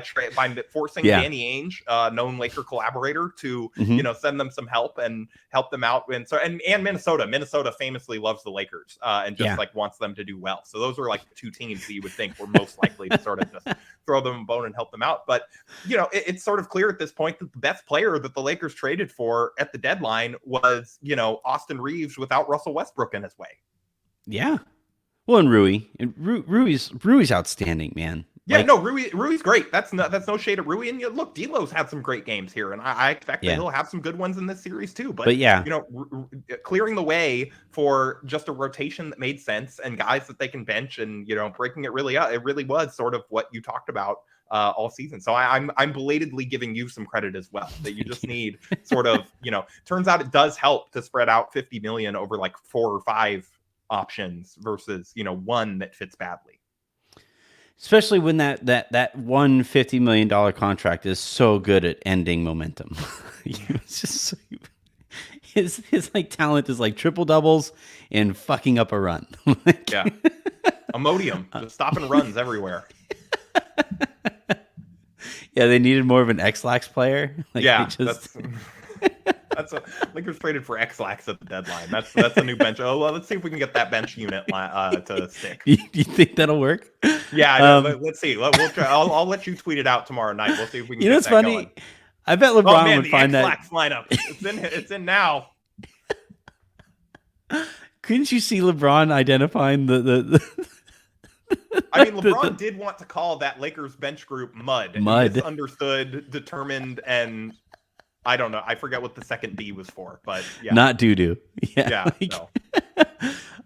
forcing Danny Ainge, known Laker collaborator, to send them some help and help them out, and Minnesota famously loves the Lakers and just like wants them to do well. So those are like two teams that you would think were most likely to sort of just throw them a bone and help them out. But it's sort of clear at this point that the best player that the Lakers traded for at the deadline was Austin Reeves without Russell Westbrook in his way. Yeah. Well, and Rui's outstanding, man. Yeah, no, Rui's great. That's no shade at Rui. And look, D'Lo's had some great games here, and I expect that he'll have some good ones in this series too. But yeah, clearing the way for just a rotation that made sense and guys that they can bench, and breaking it really up. It really was sort of what you talked about all season. So I'm belatedly giving you some credit as well. That you just need sort of turns out it does help to spread out 50 million over like 4 or 5 options versus one that fits badly. Especially when that $150 million contract is so good at ending momentum. It's just so, his like talent is like triple doubles and fucking up a run. Yeah, Imodium, just stopping runs everywhere. Yeah, they needed more of an X-Lax player. That's Lakers traded for X-Lax at the deadline. That's a new bench. Oh, well, let's see if we can get that bench unit to stick. You think that'll work? Yeah, let's see. We'll try. I'll let you tweet it out tomorrow night. We'll see if we can. It's funny. Going. I bet LeBron would find that X-Lax lineup. It's in now. Couldn't you see LeBron identifying the I mean, LeBron did want to call that Lakers bench group mud. Misunderstood, determined, and I don't know. I forget what the second D was for, but yeah. Not doo-doo. Yeah. No.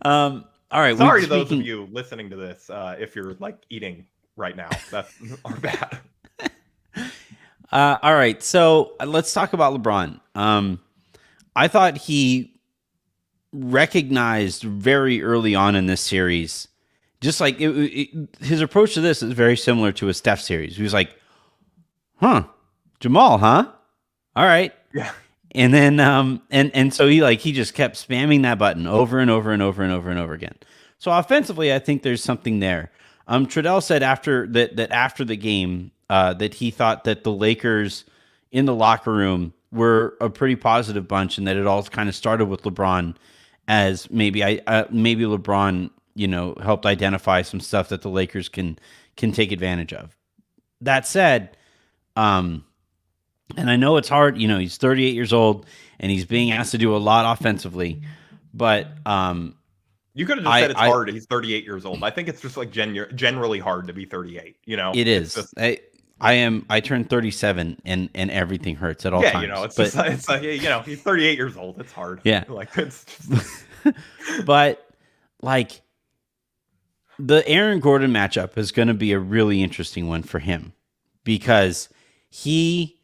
All right. Sorry to those of you listening to this, if you're like eating right now. That's our bad. All right. So let's talk about LeBron. I thought he recognized very early on in this series, just like his approach to this is very similar to a Steph series. He was like, Jamal, huh? All right. Yeah. And then and so he just kept spamming that button over and over and over and over and over again. So offensively, I think there's something there. Trudell said after the game that he thought that the Lakers in the locker room were a pretty positive bunch, and that it all kind of started with LeBron, as maybe LeBron helped identify some stuff that the Lakers can take advantage of. That said, and I know it's hard, he's 38 years old and he's being asked to do a lot offensively, but you could have just said it's hard. He's 38 years old. I think it's just like generally hard to be 38. It is. Just, I turned 37 and everything hurts at all times. It's like he's 38 years old. It's hard. Yeah. Like it's just... But like the Aaron Gordon matchup is going to be a really interesting one for him, because he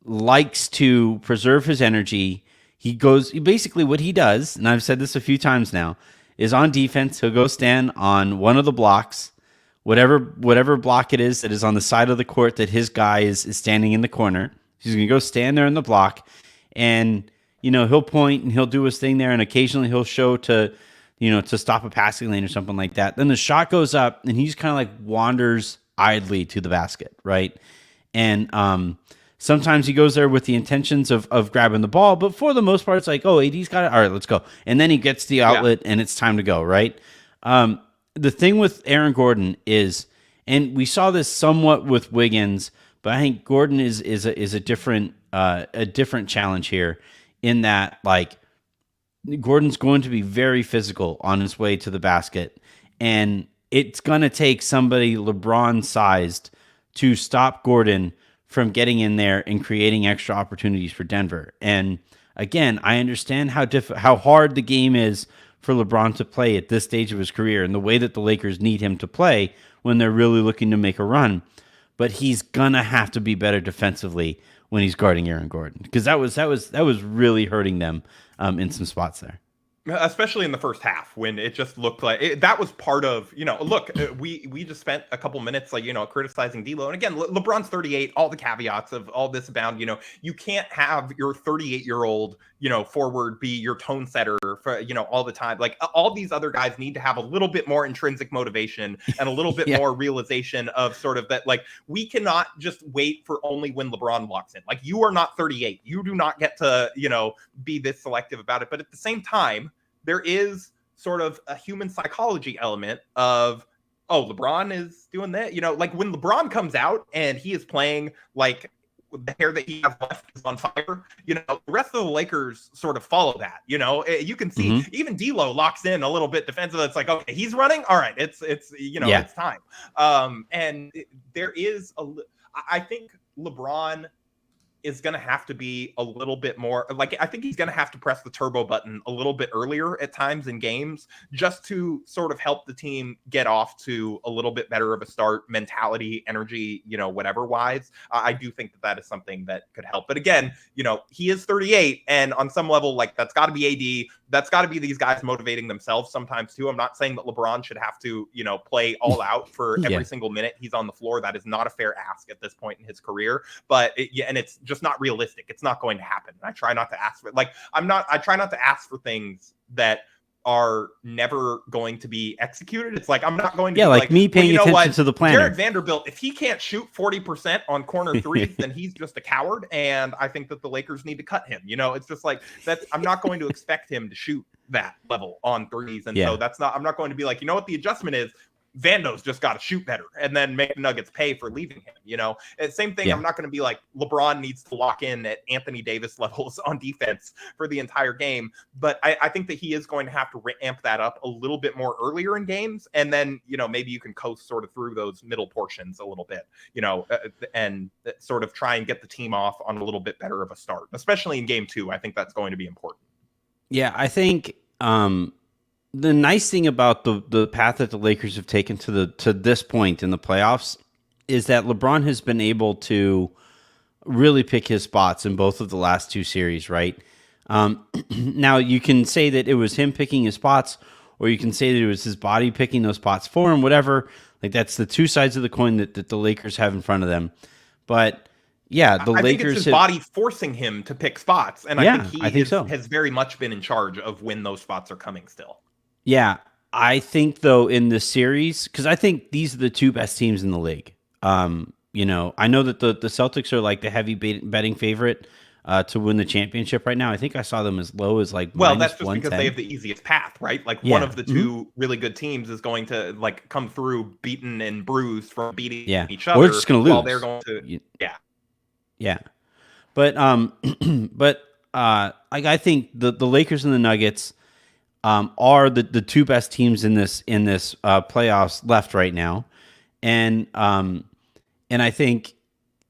likes to preserve his energy. Basically what he does, and I've said this a few times now, is on defense, he'll go stand on one of the blocks, whatever block it is that is on the side of the court that his guy is standing in the corner. He's going to go stand there in the block, and he'll point and he'll do his thing there, and occasionally he'll show to stop a passing lane or something like that. Then the shot goes up and he's kind of like wanders idly to the basket, right? And sometimes he goes there with the intentions of grabbing the ball, but for the most part, it's like, oh, AD's got it. All right, let's go. And then he gets the outlet and it's time to go, right? The thing with Aaron Gordon is, and we saw this somewhat with Wiggins, but I think Gordon is a different challenge here, in that like Gordon's going to be very physical on his way to the basket, and it's going to take somebody LeBron-sized to stop Gordon from getting in there and creating extra opportunities for Denver. And again, I understand how hard the game is for LeBron to play at this stage of his career, and the way that the Lakers need him to play when they're really looking to make a run. But he's gonna have to be better defensively when he's guarding Aaron Gordon, because that was really hurting them in some spots there. Especially in the first half, when it just looked like that was part of, look, we just spent a couple minutes criticizing D'Lo. And again, LeBron's 38, all the caveats of all this abound. You can't have your 38-year-old, forward be your tone setter for, all the time. Like all these other guys need to have a little bit more intrinsic motivation and a little bit more realization of sort of that. Like we cannot just wait for only when LeBron walks in. Like you are not 38. You do not get to, be this selective about it. But at the same time, there is sort of a human psychology element of, oh, LeBron is doing that. Like when LeBron comes out and he is playing like the hair that he has left is on fire. You know, the rest of the Lakers sort of follow that. You know, you can see even D'Lo locks in a little bit defensive. It's like, okay, he's running. All right, it's it's time. And there is I think LeBron is going to have to be a little bit more like, I think he's going to have to press the turbo button a little bit earlier at times in games just to sort of help the team get off to a little bit better of a start, mentality, energy, whatever wise. I do think that is something that could help. But again, he is 38, and on some level, like, that's got to be AD. That's got to be these guys motivating themselves sometimes too. I'm not saying that LeBron should have to, play all out for every single minute he's on the floor. That is not a fair ask at this point in his career, but and it's just not realistic. It's not going to happen. I try not to ask for I try not to ask for things that are never going to be executed. It's like, I'm not going to be like me paying attention to the planner. Jared Vanderbilt, if he can't shoot 40% on corner threes, then he's just a coward. And I think that the Lakers need to cut him. It's just like that. I'm not going to expect him to shoot that level on threes. And so I'm not going to be like, what the adjustment is? Vando's just got to shoot better and then make the Nuggets pay for leaving him, And same thing. I'm not going to be like, LeBron needs to lock in at Anthony Davis levels on defense for the entire game. But I think that he is going to have to amp that up a little bit more earlier in games. And then, maybe you can coast sort of through those middle portions a little bit, and sort of try and get the team off on a little bit better of a start, especially in game 2. I think that's going to be important. Yeah, I think, the nice thing about the path that the Lakers have taken to this point in the playoffs is that LeBron has been able to really pick his spots in both of the last 2 series, right? Now, you can say that it was him picking his spots, or you can say that it was his body picking those spots for him, whatever. Like, that's the 2 sides of the coin that the Lakers have in front of them. But yeah, I think it's his body forcing him to pick spots, and I think he has very much bin in charge of when those spots are coming still. Yeah, I think, though, in this series, because I think these are the 2 best teams in the league. I know that the Celtics are like the heavy betting favorite to win the championship right now. I think I saw them as low as like that's just because they have the easiest path, right? Like, one of the 2 really good teams is going to like come through beaten and bruised from beating each other. We're just going to lose. While they're going to, yeah. But I think the Lakers and the Nuggets are the 2 best teams in this playoffs left right now, and I think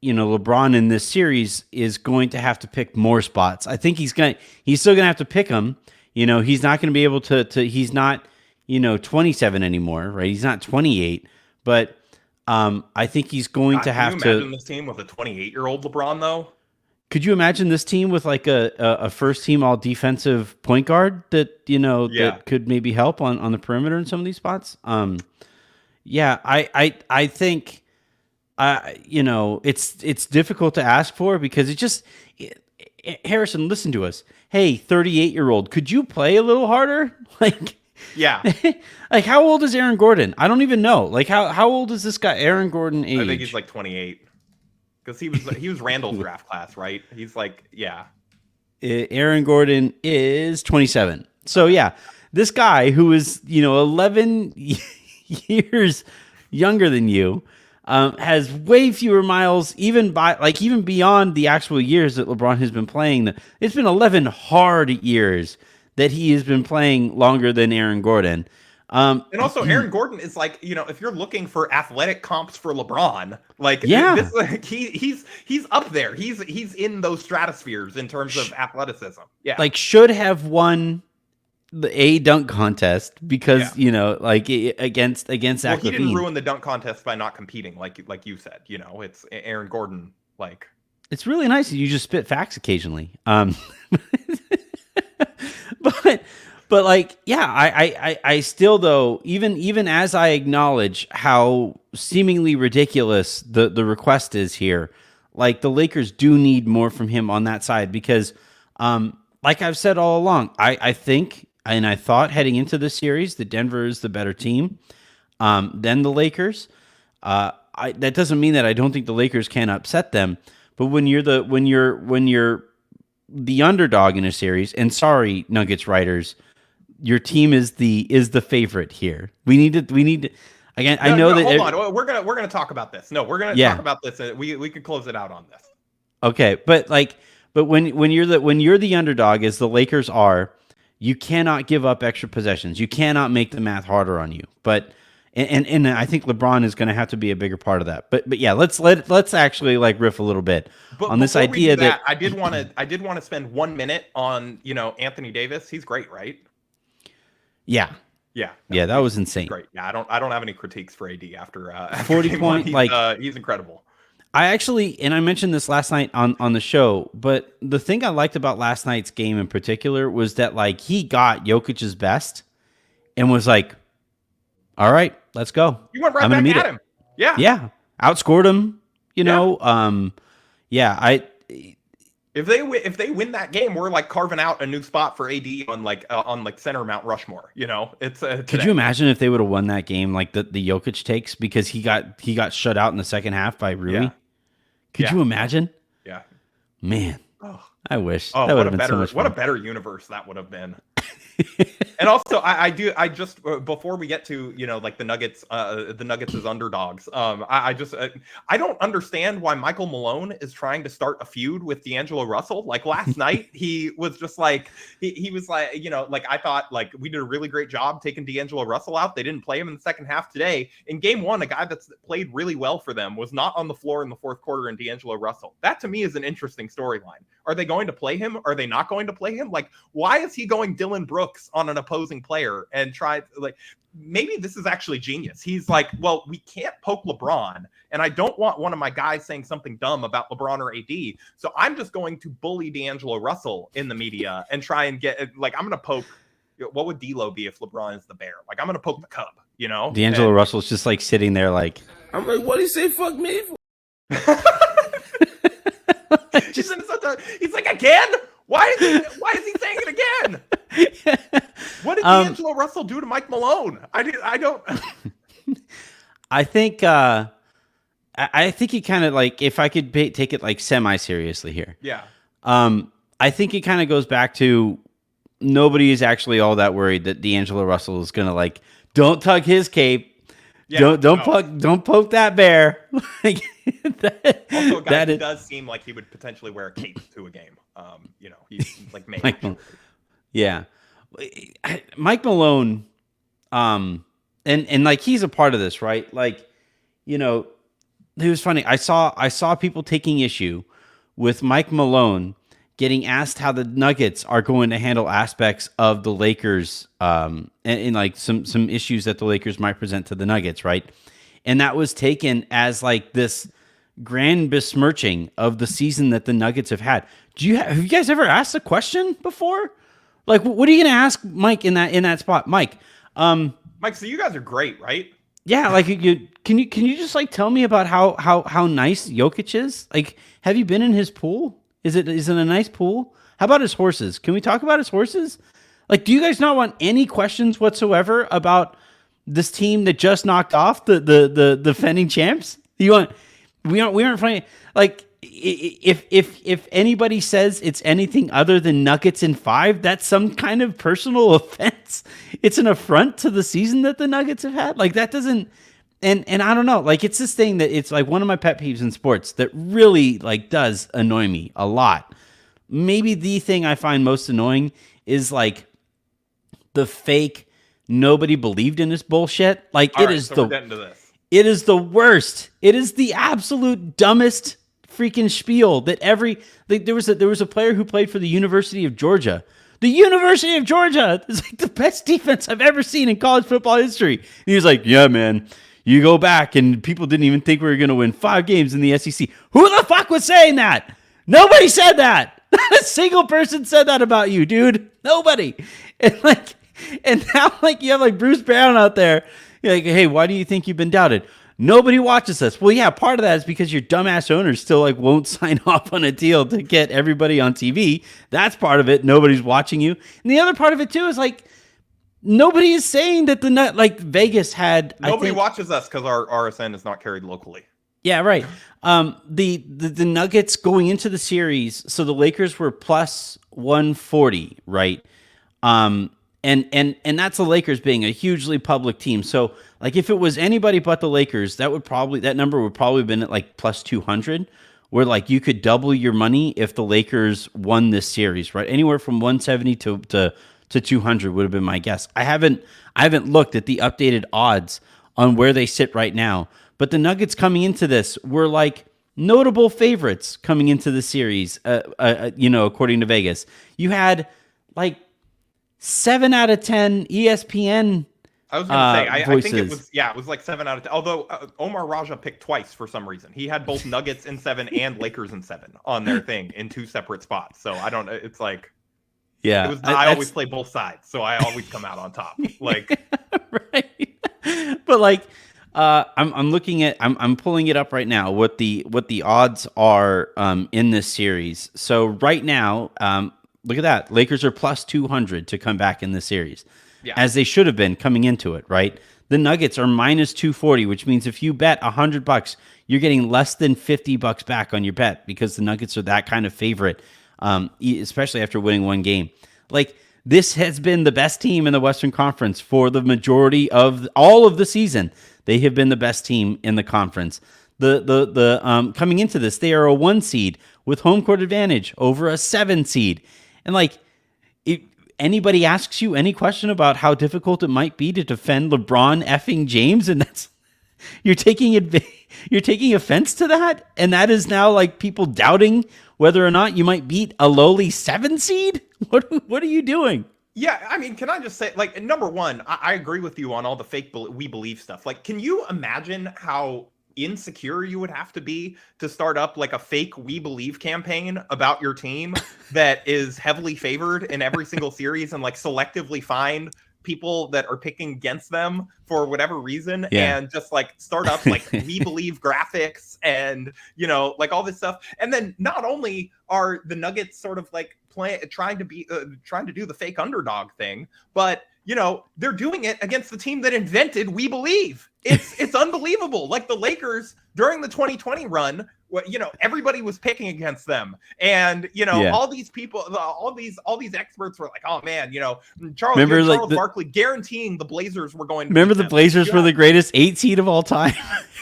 LeBron in this series is going to have to pick more spots. I think he's still gonna have to pick them. He's not going to be able to. He's not 27 anymore, right? He's not 28, but I think he's going to have to. Can you imagine this team with a 28-year-old LeBron though? Could you imagine this team with like a first team all defensive point guard that that could maybe help on the perimeter in some of these spots? I think it's difficult to ask for because Harrison, listen to us. Hey, 38-year-old, could you play a little harder? Like, like, how old is Aaron Gordon? I don't even know. Like, how old is this guy, Aaron Gordon age? I think he's like 28. Because he was Randall's draft class, right? He's like, Aaron Gordon is 27. So this guy who is 11 years younger than you has way fewer miles, even beyond the actual years that LeBron has been playing. It's been 11 hard years that he has been playing longer than Aaron Gordon. And also, Aaron Gordon is like, if you're looking for athletic comps for LeBron, like, he's up there. He's in those stratospheres in terms of athleticism. Yeah, like, should have won the dunk contest because against Zach he LaVine. Didn't ruin the dunk contest by not competing, like you said. It's Aaron Gordon. Like, it's really nice that you just spit facts occasionally. But like, I still, though, even as I acknowledge how seemingly ridiculous the request is here, like, the Lakers do need more from him on that side because, like I've said all along, I think, and I thought heading into this series that Denver is the better team than the Lakers. That doesn't mean that I don't think the Lakers can upset them, but when you're the underdog in a series, and sorry, Nuggets writers, your team is the favorite here. We need to again. I know that. Hold on, we're gonna talk about this. No, we're gonna talk about this. We can close it out on this. Okay, but when you're the underdog, as the Lakers are, you cannot give up extra possessions. You cannot make the math harder on you. But and I think LeBron is going to have to be a bigger part of that. But yeah, let's actually like riff a little bit But on this before we idea do that I did want to spend 1 minute on Anthony Davis. He's great, right? yeah. Yeah, Yeah, that was insane. great. Yeah, I don't have any critiques for AD after 40 game one. point, like- He's incredible. I actually, and I mentioned this last night on the show, but the thing I liked about last night's game in particular was that like he got Jokic's best and was like, all right, let's go. You went right I'm gonna back meet at it. him. Yeah. Yeah. Outscored him, you know. Yeah, If they win that game, we're like carving out a new spot for AD on like center Mount Rushmore. It's could you imagine if they would have won that game like the Jokic takes because he got shut out in the second half by Rui? Yeah. Could you imagine? Yeah. Man, Oh, I wish oh that would what have a been so better much what a fun. better universe that would have been. And also, I just before we get to like the Nuggets as underdogs, I don't understand why Michael Malone is trying to start a feud with D'Angelo Russell. Like last night, he was just like he was like like I thought like we did a really great job taking D'Angelo Russell out. They didn't play him in the second half today. In game one, a guy that's played really well for them was not on the floor in the fourth quarter. In D'Angelo Russell, that to me is an interesting storyline. Are they going to play him? Are they not going to play him? Like, why is he going Dylan Brooks on an opposing player and try like maybe this is actually genius. He's like, well, we can't poke LeBron, and I don't want one of my guys saying something dumb about LeBron or AD. So I'm just going to bully D'Angelo Russell in the media and try and get like I'm going to poke. What would D'Lo be if LeBron is the bear? Like I'm going to poke the cub. D'Angelo Russell's just like sitting there like I'm like, what do you say? Fuck me for? He's like, again? Why is he saying it again? What did D'Angelo Russell do to Mike Malone? I don't. I think he kind of like if I could take it like semi seriously here. Yeah. I think it kind of goes back to nobody is actually all that worried that D'Angelo Russell is gonna like don't tug his cape. Yeah, don't poke that bear. Like, also, a guy who does seem like he would potentially wear a cape to a game. He's like made. Yeah, Mike Malone, and like he's a part of this, right? Like, it was funny. I saw people taking issue with Mike Malone getting asked how the Nuggets are going to handle aspects of the Lakers, and like some issues that the Lakers might present to the Nuggets, right? And that was taken as like this grand besmirching of the season that the Nuggets have had. Have you guys ever asked a question before? Like, what are you going to ask Mike in that spot, Mike? Mike, so you guys are great, right? Yeah, like can you just like tell me about how nice Jokic is? Like, have you been in his pool? Is it a nice pool? How about his horses? Can we talk about his horses? Like, do you guys not want any questions whatsoever about this team that just knocked off the defending champs? We aren't finding like if anybody says it's anything other than Nuggets in 5, that's some kind of personal offense. It's an affront to the season that the Nuggets have had. Like that doesn't. And I don't know, like it's this thing that it's like one of my pet peeves in sports that really like does annoy me a lot. Maybe the thing I find most annoying is like the fake nobody believed in this bullshit. Like We're getting to this. It is the worst. It is the absolute dumbest freaking spiel that there was a player who played for the University of Georgia. The University of Georgia is like the best defense I've ever seen in college football history. And he was like, yeah, man. You go back and people didn't even think we were going to win 5 games in the SEC. Who the fuck was saying that? Nobody said that. Not a single person said that about you, dude. Nobody. And now like you have like Bruce Brown out there. You're like, hey, why do you think you've been doubted? Nobody watches us. Well, yeah, part of that is because your dumbass owners still like won't sign off on a deal to get everybody on TV. That's part of it. Nobody's watching you. And the other part of it too is like nobody is saying that Vegas had. Nobody watches us because our RSN is not carried locally. Yeah, right. The Nuggets going into the series, so the Lakers were plus 140, right? And that's the Lakers being a hugely public team. So like if it was anybody but the Lakers, that number would probably have been at like plus 200, where like you could double your money if the Lakers won this series, right? Anywhere from 170 to 200 would have been my guess. I haven't looked at the updated odds on where they sit right now, but the Nuggets coming into this were like notable favorites coming into the series. According to Vegas, you had like 7 out of 10 ESPN. I was going to say, I think voices. it was like 7 out of 10. Although Omar Raja picked twice for some reason. He had both Nuggets in 7 and Lakers in 7 on their thing in 2 separate spots. So I don't. It's like, Yeah, I always play both sides, so I always come out on top. Like, right. But like, I'm looking at, I'm pulling it up right now. What the odds are in this series. So right now, look at that. Lakers are plus 200 to come back in this series, as they should have been coming into it. Right. The Nuggets are minus 240, which means if you bet $100, you're getting less than $50 back on your bet because the Nuggets are that kind of favorite. Especially after winning one game. Like, this has been the best team in the Western Conference for the majority of all of the season. They have been the best team in the conference. The coming into this, they are a 1 seed with home court advantage over a 7 seed. And like, if anybody asks you any question about how difficult it might be to defend LeBron effing James, and that's you're taking offense to that, and that is now like people doubting whether or not you might beat a lowly 7 seed. What are you doing? yeah, I mean, can I just say, like, number one, I agree with you on all the fake we believe stuff. Like, can you imagine how insecure you would have to be to start up like a fake we believe campaign about your team that is heavily favored in every single series and like selectively find people that are picking against them for whatever reason and just like start up like we believe graphics and like all this stuff. And then not only are the Nuggets sort of like trying to do the fake underdog thing, but they're doing it against the team that invented we believe. It's unbelievable. Like the Lakers during the 2020 run, everybody was picking against them, and all these people, all these experts were like, "Oh man, Charles Barkley guaranteeing the Blazers were going to." Remember the Blazers were the greatest 8 seed of all time.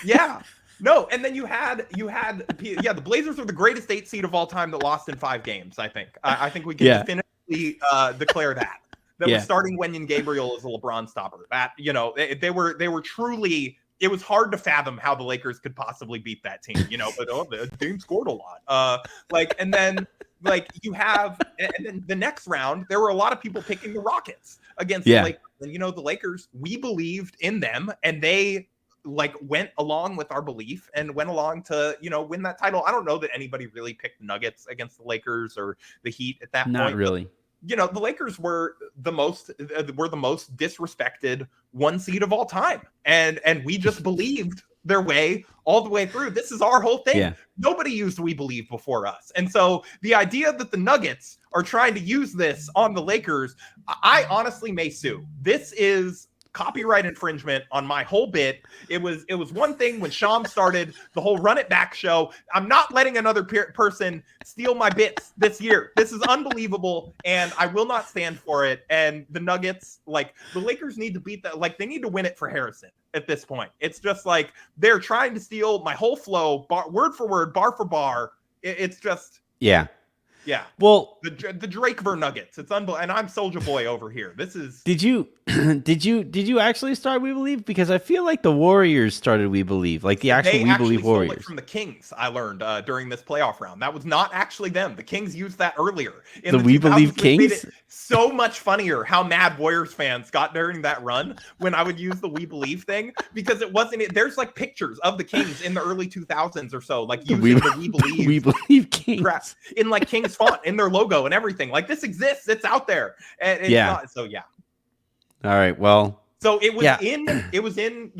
Yeah, no, and then you had the Blazers were the greatest 8 seed of all time that lost in 5 games. I think we can definitively declare that. That was starting Wenyen Gabriel as a LeBron stopper. That they were truly. It was hard to fathom how the Lakers could possibly beat that team, but the team scored a lot. And then the next round, there were a lot of people picking the Rockets against the Lakers. And the Lakers, we believed in them, and they went along with our belief and went along to win that title. I don't know that anybody really picked Nuggets against the Lakers or the Heat at that point. Not really. The Lakers were the most disrespected 1 seed of all time, and we just believed their way all the way through. This is our whole thing. Yeah. Nobody used we believe before us, and so the idea that the Nuggets are trying to use this on the Lakers, I honestly may sue. This is copyright infringement on my whole bit. It was one thing when Sham started the whole Run It Back show. I'm not letting another person steal my bits this year. This is unbelievable, and I will not stand for it. And the Nuggets, the Lakers need to beat that. They need to win it for Harrison at this point. It's just they're trying to steal my whole flow, word for word, bar for bar. It's just yeah. Well, the Drake ver Nuggets. It's unbelievable, and I'm Soldier Boy over here. This is. Did you actually start We Believe? Because I feel like the Warriors started We Believe, like the actual We Believe Warriors. Stole it from the Kings. I learned during this playoff round. That was not actually them. The Kings used that earlier. In the We Believe Kings. Made it so much funnier how mad Warriors fans got during that run when I would use the We Believe thing, because it wasn't. There's pictures of the Kings in the early 2000s or so, using the We Believe. We Believe Kings crap in Kings font in their logo and everything. This exists. It's out there. And it's not, so yeah. All right. Well. So it was in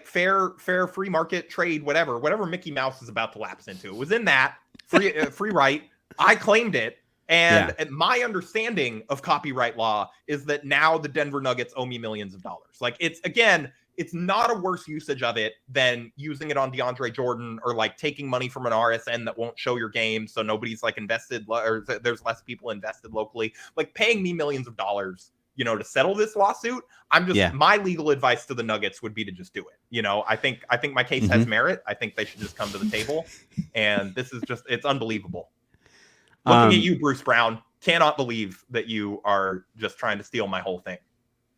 fair free market trade, whatever Mickey Mouse is about to lapse into. It was in that free right. I claimed it. And my understanding of copyright law is that now the Denver Nuggets owe me millions of dollars. It's not a worse usage of it than using it on DeAndre Jordan or taking money from an RSN that won't show your game, so nobody's invested, or there's less people invested locally. Paying me millions of dollars, to settle this lawsuit. Yeah. My legal advice to the Nuggets would be to just do it. I think my case has merit. I think they should just come to the table. And this is it's unbelievable. Looking at you, Bruce Brown, cannot believe that you are just trying to steal my whole thing.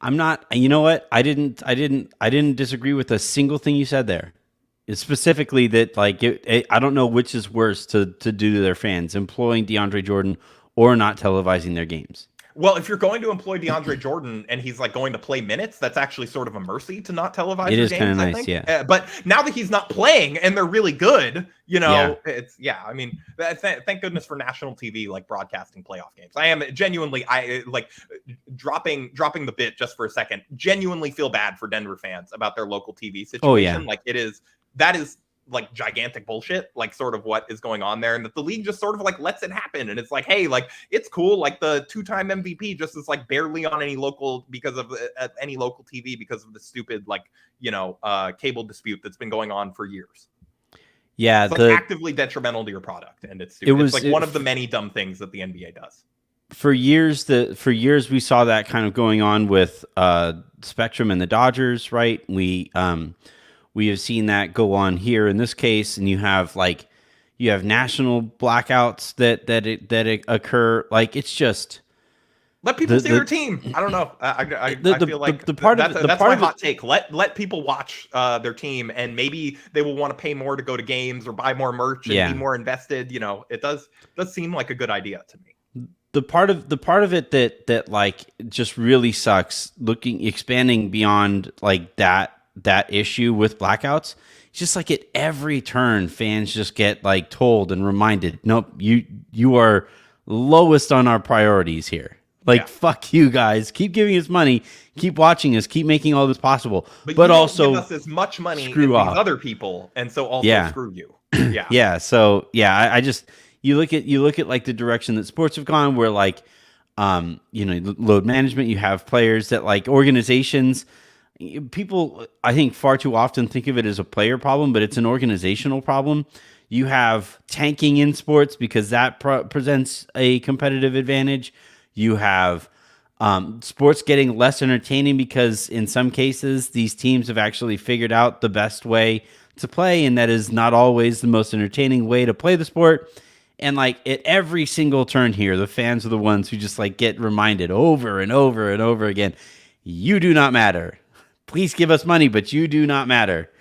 I'm not. You know what? I didn't disagree with a single thing you said there. It's specifically that, like, I don't know which is worse to do to their fans, employing DeAndre Jordan or not televising their games. Well, if you're going to employ DeAndre Jordan and he's like going to play minutes, that's actually sort of a mercy to not televise. It your is games, kind of nice, think. yeah. But now that he's not playing and they're really good, it's I mean, thank goodness for national TV like broadcasting playoff games. I am genuinely, dropping the bit just for a second. Genuinely feel bad for Denver fans about their local TV situation. Oh yeah, like that is like gigantic bullshit, like sort of what is going on there, and that the league just sort of like lets it happen. And it's like, hey, like it's cool. Like the 2-time MVP just is like barely on any local because of any local TV because of the stupid cable dispute that's been going on for years. Yeah, it's like actively detrimental to your product, and it's stupid. It's like one of the many dumb things that the NBA does. For years we saw that kind of going on with Spectrum and the Dodgers, right? We have seen that go on here in this case, and you have national blackouts that occur. Like, it's just let people see their team. I don't know. I feel like that's my hot take. Let people watch their team, and maybe they will want to pay more to go to games or buy more merch and be more invested. It does seem like a good idea to me. The part of it that like just really sucks, expanding beyond like that issue with blackouts, it's just like at every turn fans just get like told and reminded, nope, you are lowest on our priorities here. Like, fuck you guys, keep giving us money, keep watching us, keep making all this possible, but also give us as much money as these other people, and so also screw you. So I just you look at like the direction that sports have gone, where like load management, you have players that like organizations. People, I think, far too often think of it as a player problem, but it's an organizational problem. You have tanking in sports because that presents a competitive advantage. You have sports getting less entertaining because in some cases these teams have actually figured out the best way to play, and that is not always the most entertaining way to play the sport. And like at every single turn here, the fans are the ones who just like get reminded over and over and over again, you do not matter. Please give us money, but you do not matter.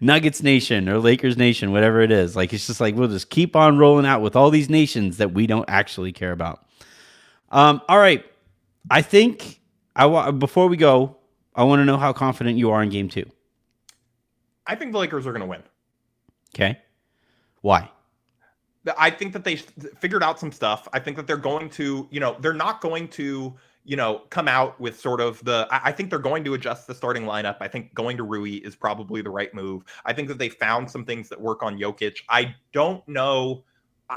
Nuggets Nation or Lakers Nation, whatever it is. Like, it's just like, we'll just keep on rolling out with all these nations that we don't actually care about. All right. I think before we go, I want to know how confident you are in game 2. I think the Lakers are going to win. Okay. Why? I think that they figured out some stuff. I think that they're going to, they're not going to, come out with sort of I think they're going to adjust the starting lineup. I think going to Rui is probably the right move. I think that they found some things that work on Jokic. I don't know.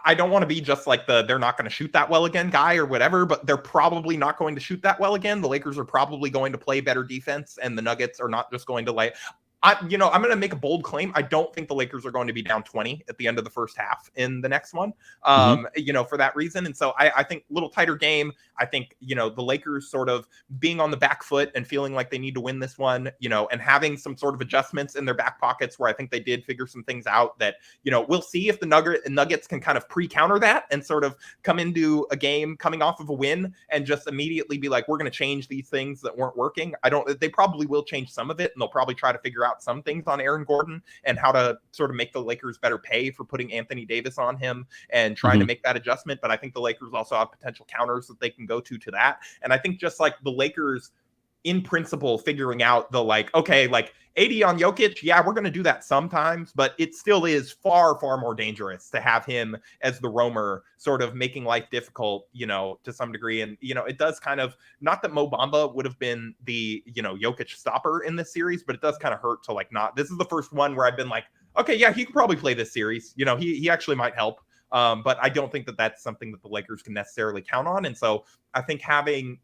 I don't want to be just like they're not going to shoot that well again guy or whatever, but they're probably not going to shoot that well again. The Lakers are probably going to play better defense, and the Nuggets are not just going to I'm going to make a bold claim. I don't think the Lakers are going to be down 20 at the end of the first half in the next one, for that reason. And so I think a little tighter game. I think, the Lakers sort of being on the back foot and feeling like they need to win this one, and having some sort of adjustments in their back pockets where I think they did figure some things out that, we'll see if the Nuggets can kind of pre-counter that and sort of come into a game coming off of a win and just immediately be like, we're going to change these things that weren't working. They probably will change some of it, and they'll probably try to figure out some things on Aaron Gordon and how to sort of make the Lakers better pay for putting Anthony Davis on him and trying to make that adjustment. But I think the Lakers also have potential counters that they can go to that. And I think just like the Lakers in principle figuring out the okay, AD on Jokic, yeah, we're going to do that sometimes, but it still is far, far more dangerous to have him as the roamer, sort of making life difficult, to some degree. And, it does kind of, not that Mo Bamba would have been the, Jokic stopper in this series, but it does kind of hurt to this is the first one where I've been like, okay, yeah, he could probably play this series. He actually might help. But I don't think that that's something that the Lakers can necessarily count on. And so I think having,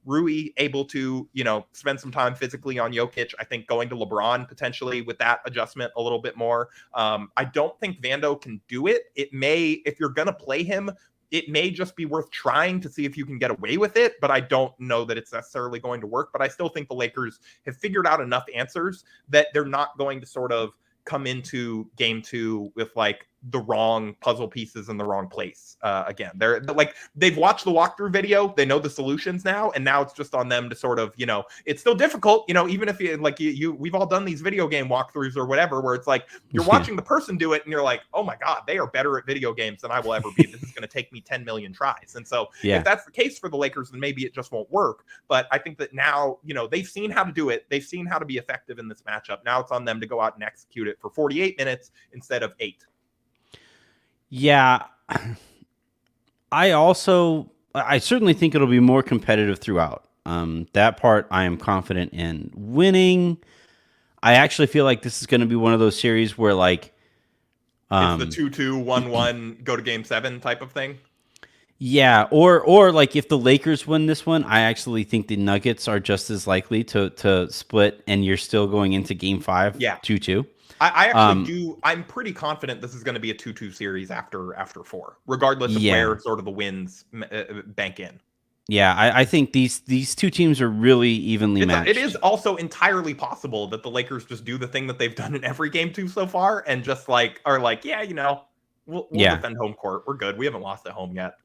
Rui able to, spend some time physically on Jokic, I think going to LeBron potentially with that adjustment a little bit more. I don't think Vando can do it. It may, if you're going to play him, it may just be worth trying to see if you can get away with it, but I don't know that it's necessarily going to work. But I still think the Lakers have figured out enough answers that they're not going to sort of come into game 2 with like the wrong puzzle pieces in the wrong place. Again, they're like, they've watched the walkthrough video, they know the solutions now, and now it's just on them to sort of, it's still difficult, even if we've all done these video game walkthroughs or whatever, where it's like you're watching the person do it and you're like, oh my God, they are better at video games than I will ever be. This is going to take me 10 million tries. And so if that's the case for the Lakers, then maybe it just won't work. But I think that now, they've seen how to do it. They've seen how to be effective in this matchup. Now it's on them to go out and execute it for 48 minutes instead of 8. Yeah, I certainly think it'll be more competitive throughout. That part I am confident in winning. I actually feel like this is going to be one of those series where like it's the 2-2, 1-1, go to game 7 type of thing. Yeah, or like if the Lakers win this one, I actually think the Nuggets are just as likely to split, and you're still going into game 5, 2-2. I actually I'm pretty confident this is going to be a 2-2 series after 4, regardless of where sort of the wins bank in. Yeah, I think these two teams are really evenly matched. It is also entirely possible that the Lakers just do the thing that they've done in every game 2 so far, and just like are like, we'll defend home court. We're good. We haven't lost at home yet.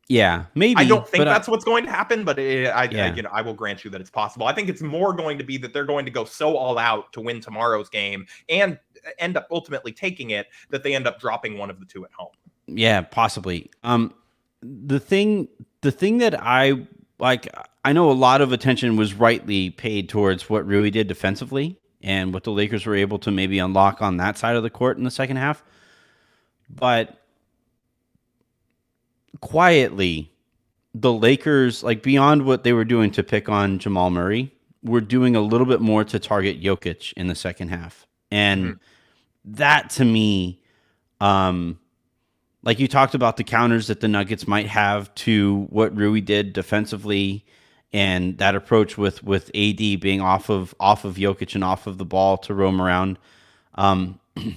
Yeah, maybe. I don't think that's what's going to happen, but I will grant you that it's possible. I think it's more going to be that they're going to go so all out to win tomorrow's game and end up ultimately taking it that they end up dropping one of the 2 at home. Yeah, possibly. The thing that I like, I know a lot of attention was rightly paid towards what Rui did defensively and what the Lakers were able to maybe unlock on that side of the court in the second half, but quietly, the Lakers, like beyond what they were doing to pick on Jamal Murray, were doing a little bit more to target Jokic in the second half. And that to me, like you talked about the counters that the Nuggets might have to what Rui did defensively, and that approach with AD being off of Jokic and off of the ball to roam around.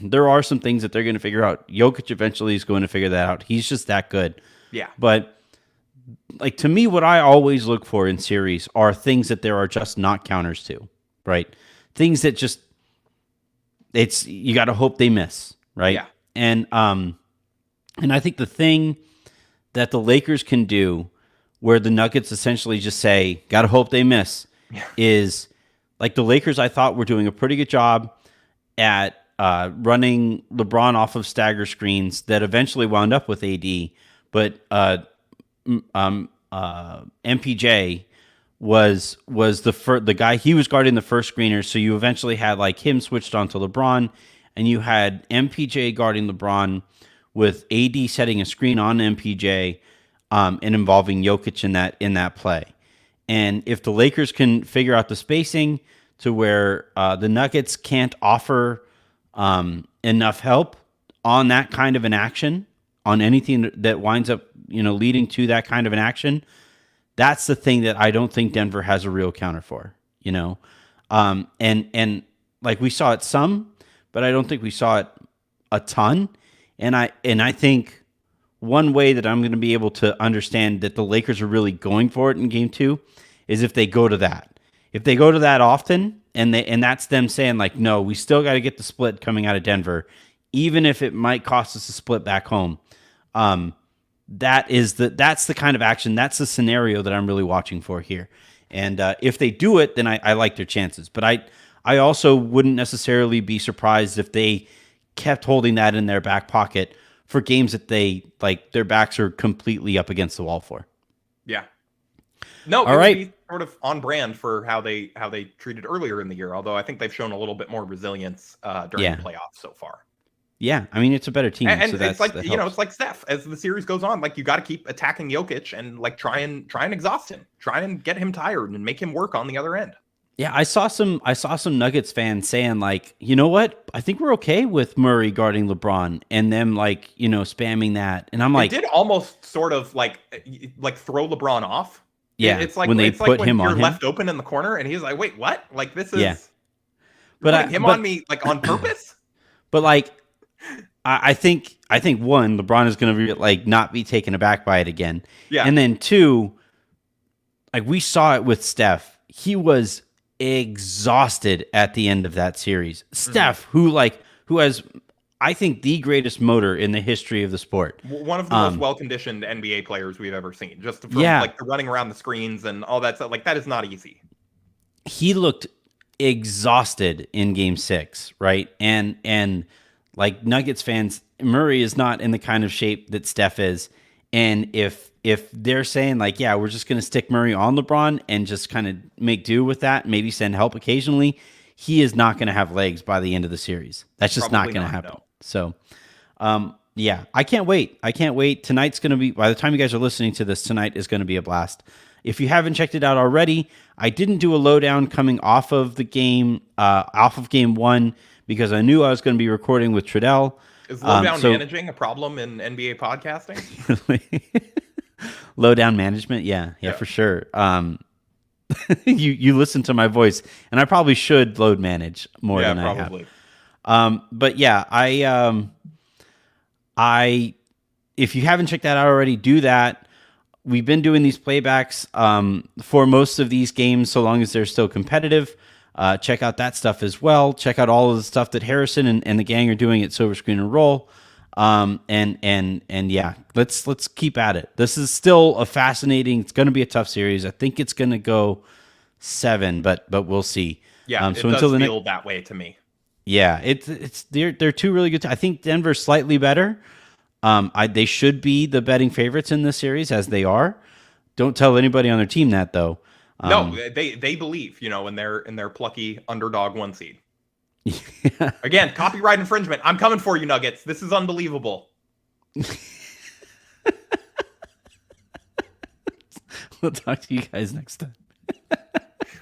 There are some things that they're going to figure out. Jokic eventually is going to figure that out. He's just that good. Yeah. But like to me, what I always look for in series are things that there are just not counters to, right? Things that just you got to hope they miss, right? Yeah. And I think the thing that the Lakers can do where the Nuggets essentially just say, got to hope they miss, is like the Lakers I thought were doing a pretty good job at running LeBron off of stagger screens that eventually wound up with AD. But MPJ was the guy, he was guarding the first screener, so you eventually had like him switched onto LeBron, and you had MPJ guarding LeBron with AD setting a screen on MPJ and involving Jokic in that play. And if the Lakers can figure out the spacing to where the Nuggets can't offer enough help on that kind of an action, on anything that winds up, leading to that kind of an action, that's the thing that I don't think Denver has a real counter for, and like we saw it some, but I don't think we saw it a ton. And I think one way that I'm going to be able to understand that the Lakers are really going for it in game 2 is if they go to that. If they go to that often, and that's them saying like, no, we still got to get the split coming out of Denver, even if it might cost us a split back home. That's the kind of action, that's the scenario that I'm really watching for here. And if they do it, then I like their chances. But I also wouldn't necessarily be surprised if they kept holding that in their back pocket for games that they like their backs are completely up against the wall for. Yeah. No, all right. Would be sort of on brand for how they treated earlier in the year, although I think they've shown a little bit more resilience during the playoffs so far. Yeah, I mean it's a better team, and so it's like it's like Steph. As the series goes on, like you got to keep attacking Jokic and like try and exhaust him, try and get him tired and make him work on the other end. Yeah, I saw some Nuggets fans saying like, you know what, I think we're okay with Murray guarding LeBron and them like spamming that, and I'm like, it did almost sort of like throw LeBron off. Yeah, it's like when they put him on you're him left open in the corner, and he's like, wait, what? Like this is but him on me like on purpose. But like I think one, LeBron is going to be like not be taken aback by it again. Yeah. And then two, like we saw it with Steph. He was exhausted at the end of that series. Steph, who has, I think, the greatest motor in the history of the sport. One of the most well-conditioned NBA players we've ever seen. Just from like the running around the screens and all that stuff. Like that is not easy. He looked exhausted in Game 6, right? And like Nuggets fans, Murray is not in the kind of shape that Steph is. And if they're saying like, yeah, we're just going to stick Murray on LeBron and just kind of make do with that, maybe send help occasionally, he is not going to have legs by the end of the series. That's just Probably not going to happen. No. So, yeah, I can't wait. Tonight's going to be, by the time you guys are listening to this, tonight is going to be a blast. If you haven't checked it out already, I didn't do a lowdown coming off of the game, off of game 1, because I knew I was going to be recording with Trudell. Is lowdown managing a problem in NBA podcasting? Lowdown management? Yeah, for sure. You listen to my voice, and I probably should load manage more than probably. I have. But yeah, I if you haven't checked that out already, do that. We've been doing these playbacks for most of these games, so long as they're still competitive. Check out that stuff as well. Check out all of the stuff that Harrison and the gang are doing at Silver Screen and Roll. And yeah, let's keep at it. This is still a fascinating. It's going to be a tough series. I think it's going to go 7, but we'll see. Yeah, so it until does the feel that way to me. Yeah, they're two really good. I think Denver's slightly better. They should be the betting favorites in this series, as they are. Don't tell anybody on their team that though. No, they believe, in their plucky underdog 1 seed. Again, copyright infringement. I'm coming for you, Nuggets. This is unbelievable. We'll talk to you guys next time.